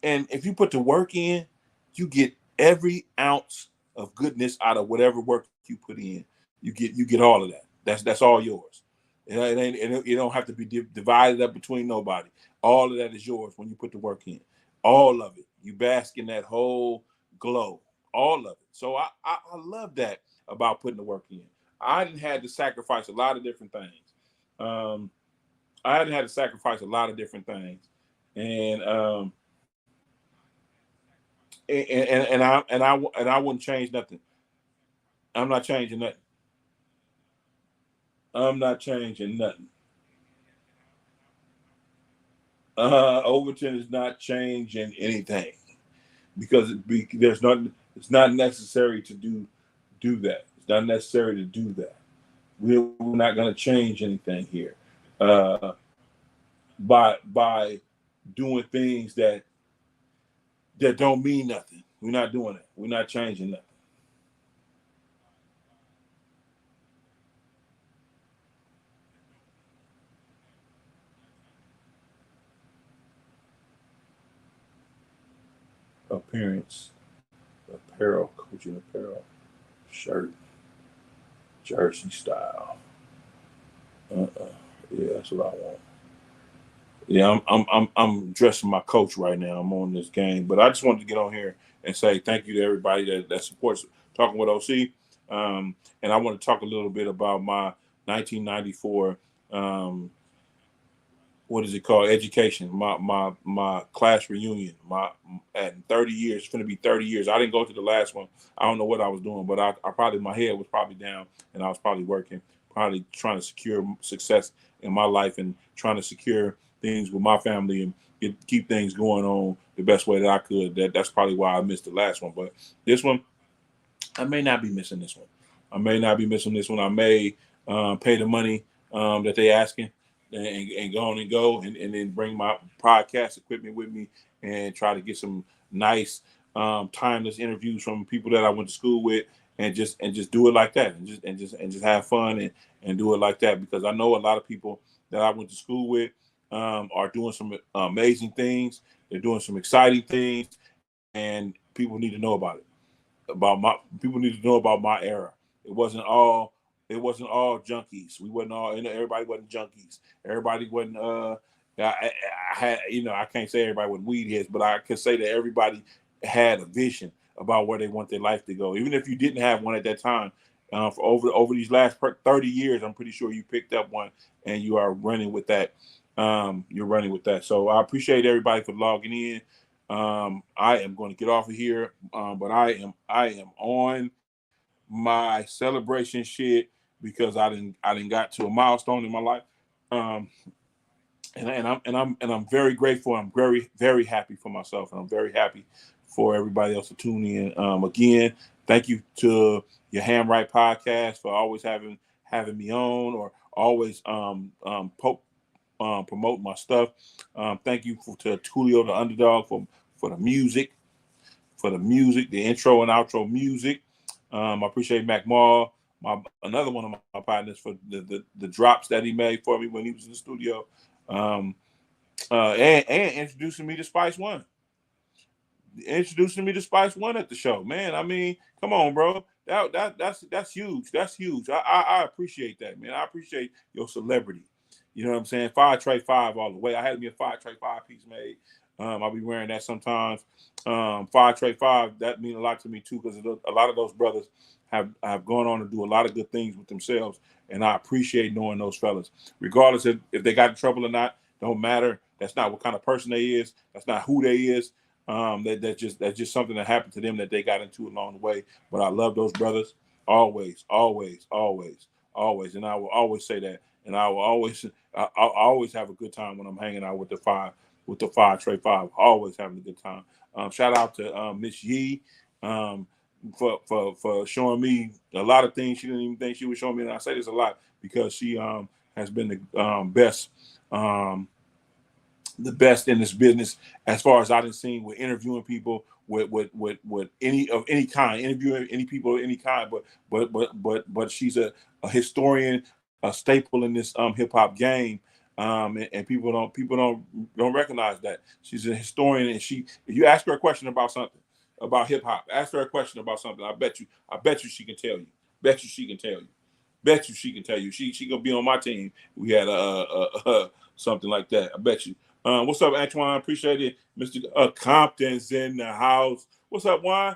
And if you put the work in, you get every ounce of goodness out of whatever work you put in. You get all of that. That's all yours. It don't have to be divided up between nobody. All of that is yours when you put the work in. All of it. You bask in that whole glow. All of it. So I love that about putting the work in. I didn't have to sacrifice a lot of different things. And I wouldn't change nothing. I'm not changing nothing. Overton is not changing anything because it's not necessary to do that. It's not necessary to do that. We're not going to change anything here by doing things that don't mean nothing. We're not doing it. We're not changing nothing. Appearance, apparel, coaching apparel, shirt, jersey style. Yeah, that's what I want. Yeah, I'm dressing my coach right now. I'm on this game, but I just wanted to get on here and say thank you to everybody that supports Talking with OC. And I want to talk a little bit about my 1994. What is it called? Education. My class reunion. At 30 years. It's going to be 30 years. I didn't go to the last one. I don't know what I was doing, but I probably my head was probably down and I was probably working. probably trying to secure success in my life and trying to secure things with my family and keep things going on the best way that I could. That's probably why I missed the last one. But this one, I may not be missing this one. I may not be missing this one. I may pay the money that they asking and go on and go and then bring my podcast equipment with me and try to get some nice timeless interviews from people that I went to school with and just do it like that and just have fun and do it like that because I know a lot of people that I went to school with are doing some amazing things. They're doing some exciting things and people need to know about it about my people need to know about my era. It wasn't all junkies. We wasn't all everybody wasn't junkies. Everybody wasn't I had I can't say everybody was weed heads, but I can say that everybody had a vision about where they want their life to go. Even if you didn't have one at that time, for over these last 30 years, I'm pretty sure you picked up one and you are running with that. You're running with that. So I appreciate everybody for logging in. I am going to get off of here, but I am on my celebration shit because I didn't got to a milestone in my life, um, and I'm very grateful. I'm very very happy for myself, and I'm very happy for everybody else to tune in. Again, thank you to your Ham Right podcast for always having me on or always promote my stuff. Thank you to Tulio the Underdog for the music, the intro and outro music. I appreciate Mac Mall, another one of my partners for the drops that he made for me when he was in the studio, and introducing me to Spice One. Introducing me to Spice One at the show, man. I mean, come on, bro. That's huge. That's huge. I appreciate that, man. I appreciate your celebrity. You know what I'm saying? Fire Trey 5 all the way. I had me a Fire Trey 5 piece made. I'll be wearing that sometimes. Fire Trey 5, that means a lot to me too, because a lot of those brothers have gone on to do a lot of good things with themselves. And I appreciate knowing those fellas. Regardless if they got in trouble or not, don't matter. That's not what kind of person they is. That's not who they is. That's just something that happened to them that they got into along the way. But I love those brothers always, always, always, always, and I will always say that. And I always have a good time when I'm hanging out with the Fire Trey 5. Always having a good time. Shout out to Miss Yee for showing me a lot of things she didn't even think she was showing me. And I say this a lot because she has been the best. The best in this business as far as I done seen with interviewing people with any kind, interviewing any people of any kind, but she's a historian, a staple in this hip hop game. And people don't recognize that. She's a historian, and if you ask her a question about something, about hip hop, ask her a question about something, I bet you she can tell you. Bet you she can tell you. Bet you she can tell you. She gonna be on my team. We had something like that. I bet you. What's up, Antoine? Appreciate it. Mr. Compton's in the house. What's up, Juan?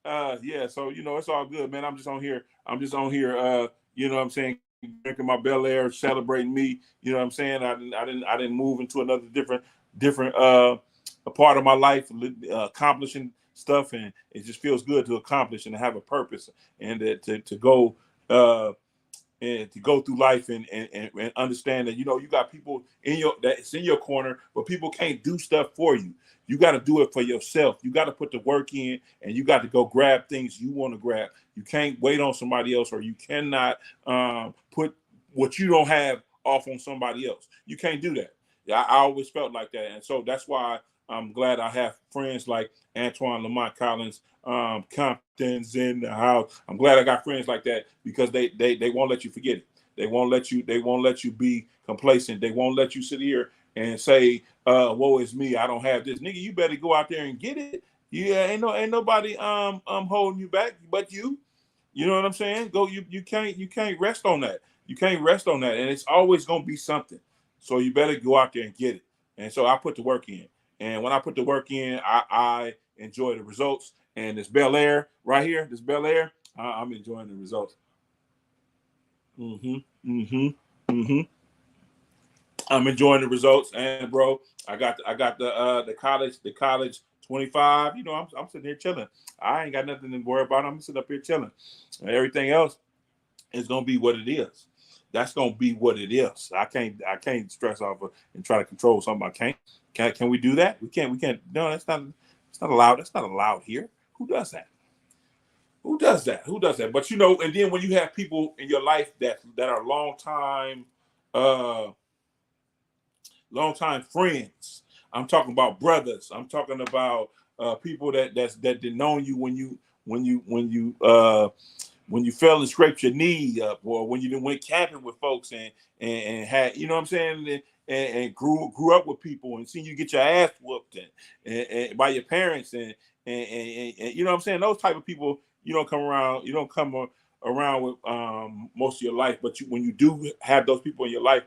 Yeah, so it's all good, man. I'm just on here. You know what I'm saying, drinking my Bel Air, celebrating me. You know what I'm saying? I didn't move into another different a part of my life, accomplishing stuff, and it just feels good to accomplish and to have a purpose and to go and to go through life and understand that you got people that's in your corner, but people can't do stuff for you. You got to do it for yourself. You got to put the work in, and you got to go grab things you want to grab. You can't wait on somebody else, or you cannot put what you don't have off on somebody else. You can't do that. I always felt like that, and so that's why I'm glad I have friends like Antoine Lamont Collins, Compton's in the house. I'm glad I got friends like that because they won't let you forget it. They won't let you be complacent. They won't let you sit here and say, woe is me, I don't have this. Nigga, you better go out there and get it. Yeah, ain't nobody holding you back but you. You know what I'm saying? Go, you can't rest on that. You can't rest on that. And it's always gonna be something. So you better go out there and get it. And so I put the work in. And when I put the work in, I enjoy the results. And this Bel Air right here, I'm enjoying the results. I'm enjoying the results. And bro, I got the college 25. I'm sitting here chilling. I ain't got nothing to worry about. I'm sitting up here chilling. And everything else is gonna be what it is. that's gonna be what it is. I can't stress off and try to control something. I can't. Can we do that? We can't. We can't. No, that's not. It's not allowed. That's not allowed here. Who does that? Who does that? Who does that? But you know, and then when you have people in your life that are long time friends. I'm talking about brothers. I'm talking about people that known you when you fell and scraped your knee up, or when you went camping with folks and had, you know what I'm saying, and grew up with people and seen you get your ass whooped and by your parents and you know what I'm saying. Those type of people you don't come around. You don't come around with most of your life, but when you do have those people in your life,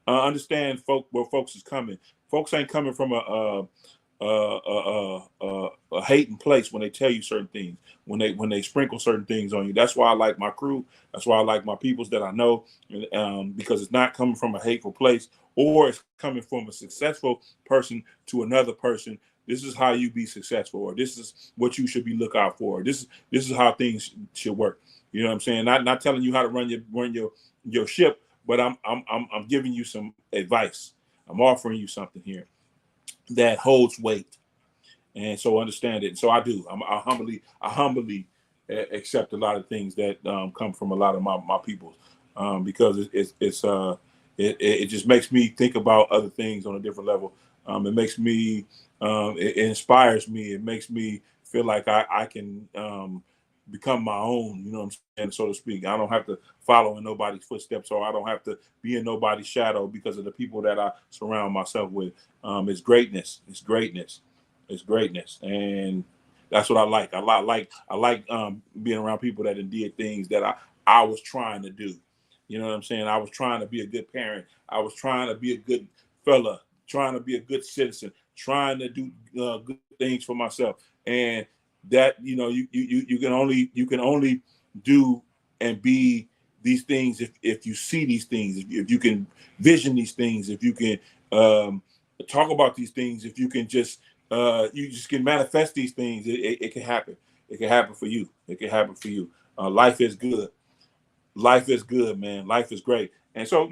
understand where folks is coming. Folks ain't coming from a hating place when they tell you certain things, when they sprinkle certain things on you. That's why I like my crew. That's why I like my peoples that I know, because it's not coming from a hateful place, or it's coming from a successful person to another person. This is how you be successful, or this is what you should be look out for. This is how things should work. You know what I'm saying? Not telling you how to run your ship, but I'm giving you some advice. I'm offering you something here that holds weight, and so understand it. So I do. I humbly accept a lot of things that come from a lot of my people, because it just makes me think about other things on a different level. It makes me it inspires me. It makes me feel like I can become my own. You know what I'm saying, so to speak. I don't have to follow in nobody's footsteps, or I don't have to be in nobody's shadow because of the people that I surround myself with. It's greatness. It's greatness. It's greatness, and that's what I like. I like being around people that did things that I was trying to do. You know what I'm saying? I was trying to be a good parent. I was trying to be a good fella, trying to be a good citizen, trying to do good things for myself. And that, you know, you can only do and be these things if you see these things, if you can vision these things, if you can talk about these things, if you can just you just can manifest these things. It can happen. It can happen for you. It can happen for you. Life is good. Life is good, man. Life is great. And so,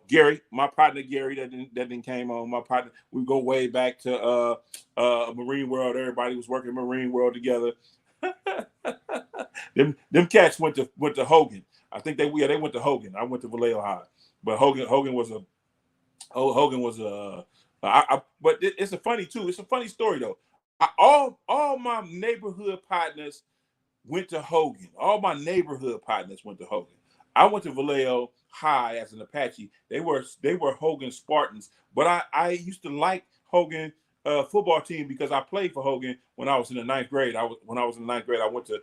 Gary, my partner Gary that didn't came on. My partner, we go way back to Marine World. Everybody was working Marine World together. them cats went to Hogan. I think they went to Hogan. I went to Vallejo High, but Hogan was a but it's a funny too. It's a funny story though. All my neighborhood partners went to Hogan. All my neighborhood partners went to Hogan. I went to Vallejo High as an Apache. They were Hogan Spartans, but I used to like Hogan football team because I played for Hogan when I was in the ninth grade. When I was in the ninth grade, I went to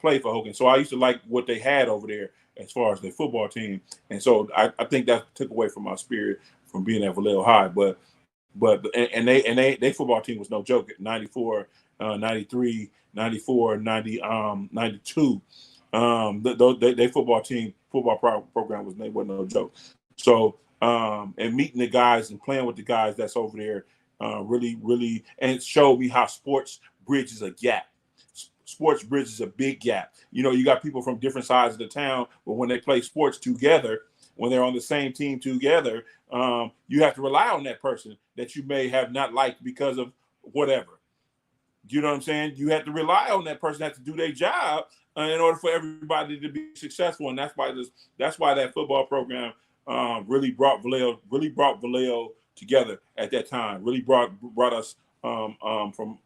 play for Hogan. So I used to like what they had over there as far as their football team. And so I think that took away from my spirit from being at Vallejo High. But they football team was no joke. 94, 93, 94, 90, 92. They football program wasn't no joke. So and meeting the guys and playing with the guys that's over there really and it showed me how sports bridges a gap. Sports bridges a big gap. You know, you got people from different sides of the town, but when they play sports together, when they're on the same team together, you have to rely on that person that you may have not liked because of whatever. You know what I'm saying? You have to rely on that person that to do their job in order for everybody to be successful, and that's why that football program really brought Vallejo together at that time. Really brought us from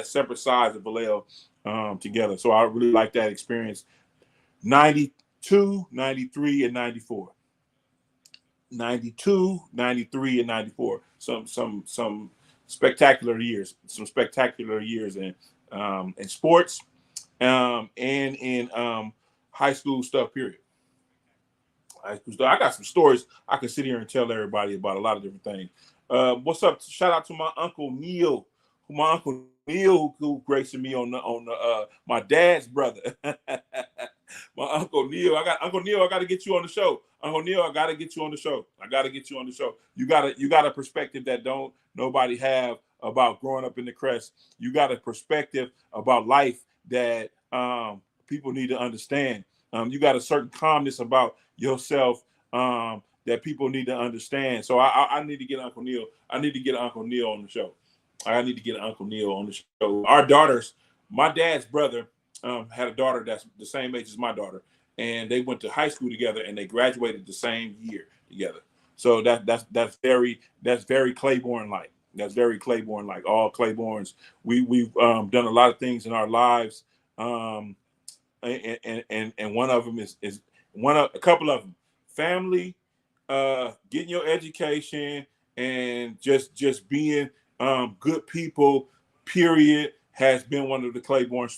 separate sides of Vallejo together. So I really like that experience. 92, 93, and 94. 92, 93, and 94. Some spectacular years. Some spectacular years in sports and in high school stuff, period. High school stuff. I got some stories I can sit here and tell everybody about a lot of different things. What's up? Shout out to my Uncle Neil. My Uncle Neil who graced me on the my dad's brother. My Uncle Neil. Uncle Neil, I gotta get you on the show. Uncle Neil, I gotta get you on the show. You got a perspective that don't nobody have about growing up in the Crest. You got a perspective about life that people need to understand. You got a certain calmness about yourself that people need to understand. So I need to get Uncle Neil. I need to get Uncle Neil on the show. I need to get Uncle Neil on the show. Our daughters, my dad's brother had a daughter that's the same age as my daughter, and they went to high school together, and they graduated the same year together. So that's very Claiborne like. That's very Claiborne like. All Claibornes. We've done a lot of things in our lives, and one of them is a couple of them, family, getting your education, and just being good people. Period, has been one of the Claiborne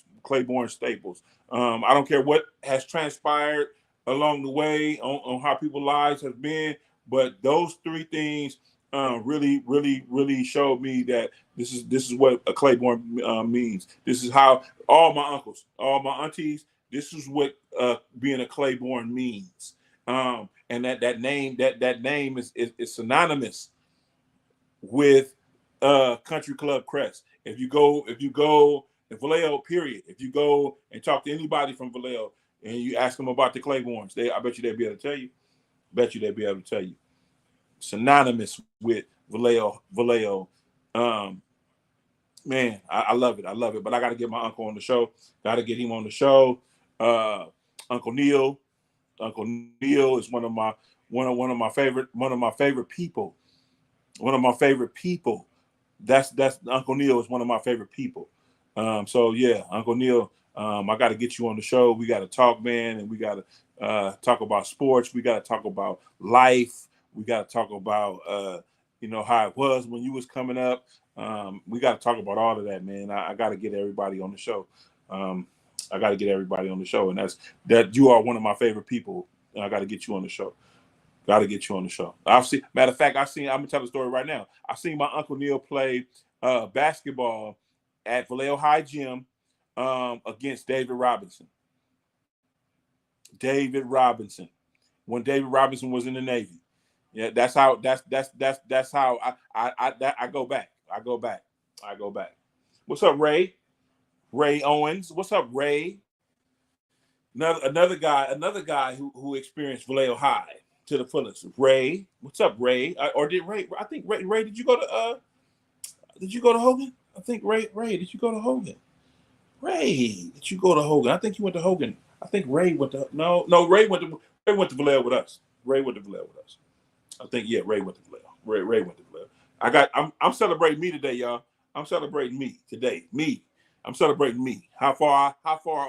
staples. I don't care what has transpired along the way on how people's lives have been, but those three things really showed me that this is what a Claiborne means. This is how all my uncles, all my aunties, this is what being a Claiborne means. And that name is synonymous with Country Club Crest. If you go in Vallejo, period. If you go and talk to anybody from Vallejo and you ask them about the Claibornes, I bet you they'd be able to tell you. Synonymous with Vallejo. Man, I love it. But I got to get my uncle on the show. Got to get him on the show. Uncle Neil is one of my favorite people. One of my favorite people. That's Uncle Neil is one of my favorite people. So yeah, Uncle Neil, I got to get you on the show. We got to talk, man, and we got to talk about sports. We got to talk about life. We got to talk about how it was when you was coming up. We got to talk about all of that, man. I got to get everybody on the show. And that you are one of my favorite people. And I got to get you on the show. Matter of fact, I'm gonna tell the story right now. I seen my Uncle Neil play basketball at Vallejo High Gym against David Robinson. When David Robinson was in the Navy. Yeah, that's how I go back. What's up, Ray? Ray Owens. What's up, Ray? Another guy who experienced Vallejo High to the fullest. Ray, what's up, Ray? Or did Ray? I think Ray. Did you go to Hogan? I think Ray. Did you go to Hogan? Ray, did you go to Hogan? I think you went to Hogan. I think Ray went to Ray went to Vallejo with us. Ray went to Vallejo with us. I think Ray went to Vallejo. Ray went to Vallejo. I'm celebrating me today, y'all. I'm celebrating me today. I'm celebrating me. How far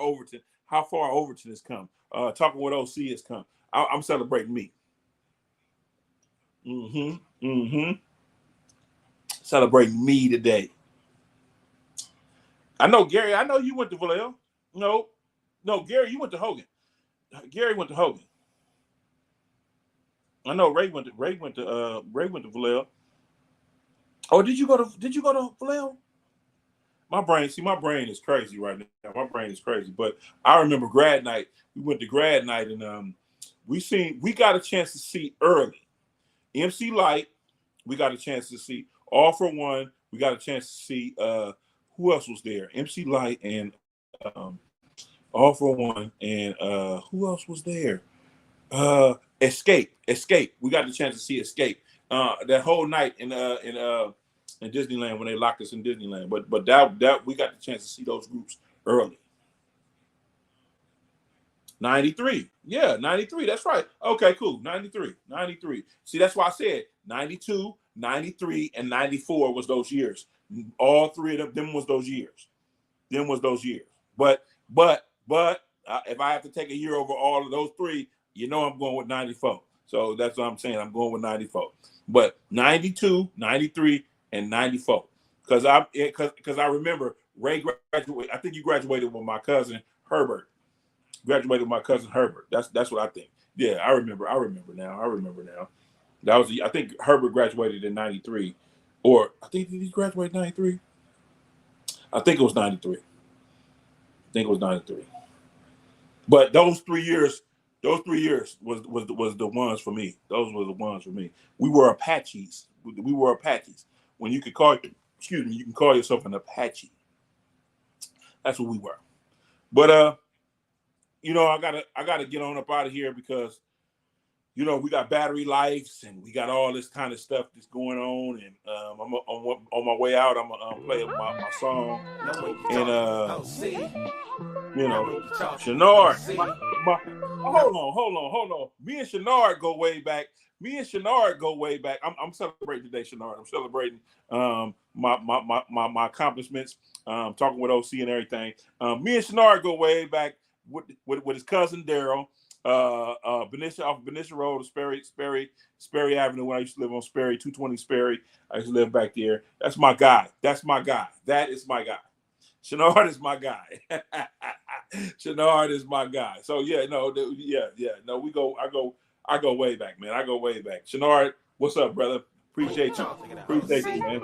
Overton has come. Talking with OC has come. I'm celebrating me. Celebrating me today. I know, Gary. I know you went to Vallejo. No, Gary, you went to Hogan. Gary went to Hogan. I know Ray went to Vallejo. Oh, did you go to Vallejo? My brain is crazy right now. My brain is crazy. But I remember grad night. We went to grad night and we got a chance to see early. MC Light, we got a chance to see. All for One, we got a chance to see who else was there? MC Light and All for One and who else was there? Escape. We got the chance to see Escape. That whole night in Disneyland when they locked us in Disneyland. But that we got the chance to see those groups early. 93. Yeah, 93. That's right. Okay, cool. 93. See, that's why I said 92, 93, and 94 was those years. All three of them was those years. But if I have to take a year over all of those three, I'm going with 94. So that's what I'm saying. I'm going with 94. But 92, 93, and 94. Because I remember Ray graduated. I think you graduated with my cousin Herbert. That's what I think. Yeah, I remember now. That was I think Herbert graduated in 93. Or I think did he graduate in 93? I think it was 93. But those 3 years was the ones for me. Those were the ones for me. We were Apaches. When you can call yourself an Apache. That's what we were. But you know, I gotta get on up out of here because, you know, we got battery lights and we got all this kind of stuff that's going on. And I'm on my way out. I'm gonna play my song. And you know, Shenard. Hold on. Me and Shenard go way back. I'm celebrating today, Shenard. I'm celebrating my accomplishments. Talking with OC and everything. Me and Shenard go way back with his cousin Daryl. Benicia off Benicia Road, Sperry Avenue. When I used to live on Sperry, 220 Sperry, I used to live back there. That's my guy. That is my guy. Shenard is my guy. Shenard is my guy. So yeah, no. I go way back, man. I go way back. Shenard, what's up, brother? Appreciate you, man.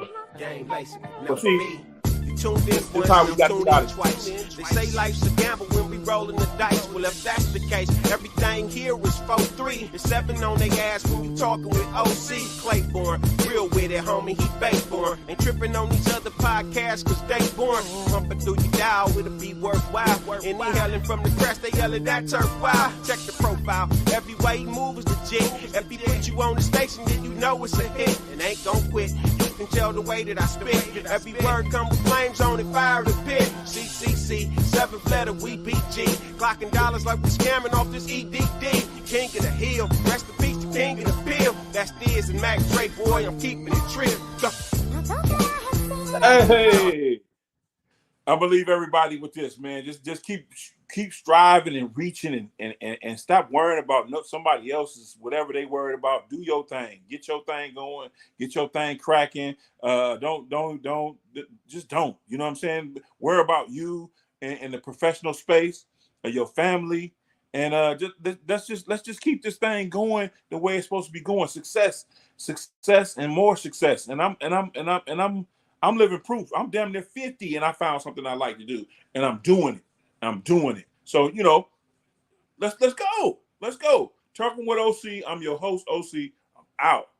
So see, that's how we got to get out of it. They say life's a gamble when we rolling the dice. Well, if that's the case, everything here is 4-3 and 7 on their ass when we talking with OC Claiborne. Real with it, homie, he fake born. Ain't tripping on these other podcasts cause they born. Pumping through your dial, it'll be worthwhile. And he yelling from the crest, they yelling that turf wild. Check the profile, every way he moves is legit. If he put you on the station, then you know it's a hit. And ain't gon' quit, you can tell the way that I spit. Every word come with flames on it, fire the pit. CCC, 7th letter, we BG. Clocking dollars like we scamming off this EDD. King of the hill, rest in peace, the king of the pill. That's Diz and Mac Dre, boy, I'm keeping it trill. Hey, I believe everybody with this, man. Just keep striving and reaching and stop worrying about somebody else's whatever they worried about. Do your thing. Get your thing going. Get your thing cracking. Don't. You know what I'm saying? Worry about you and the professional space of your family. And let's just keep this thing going the way it's supposed to be going. Success, and more success. And I'm living proof. I'm damn near 50 and I found something I like to do. And I'm doing it. So, you know, let's go. Talking with OC. I'm your host, OC. I'm out.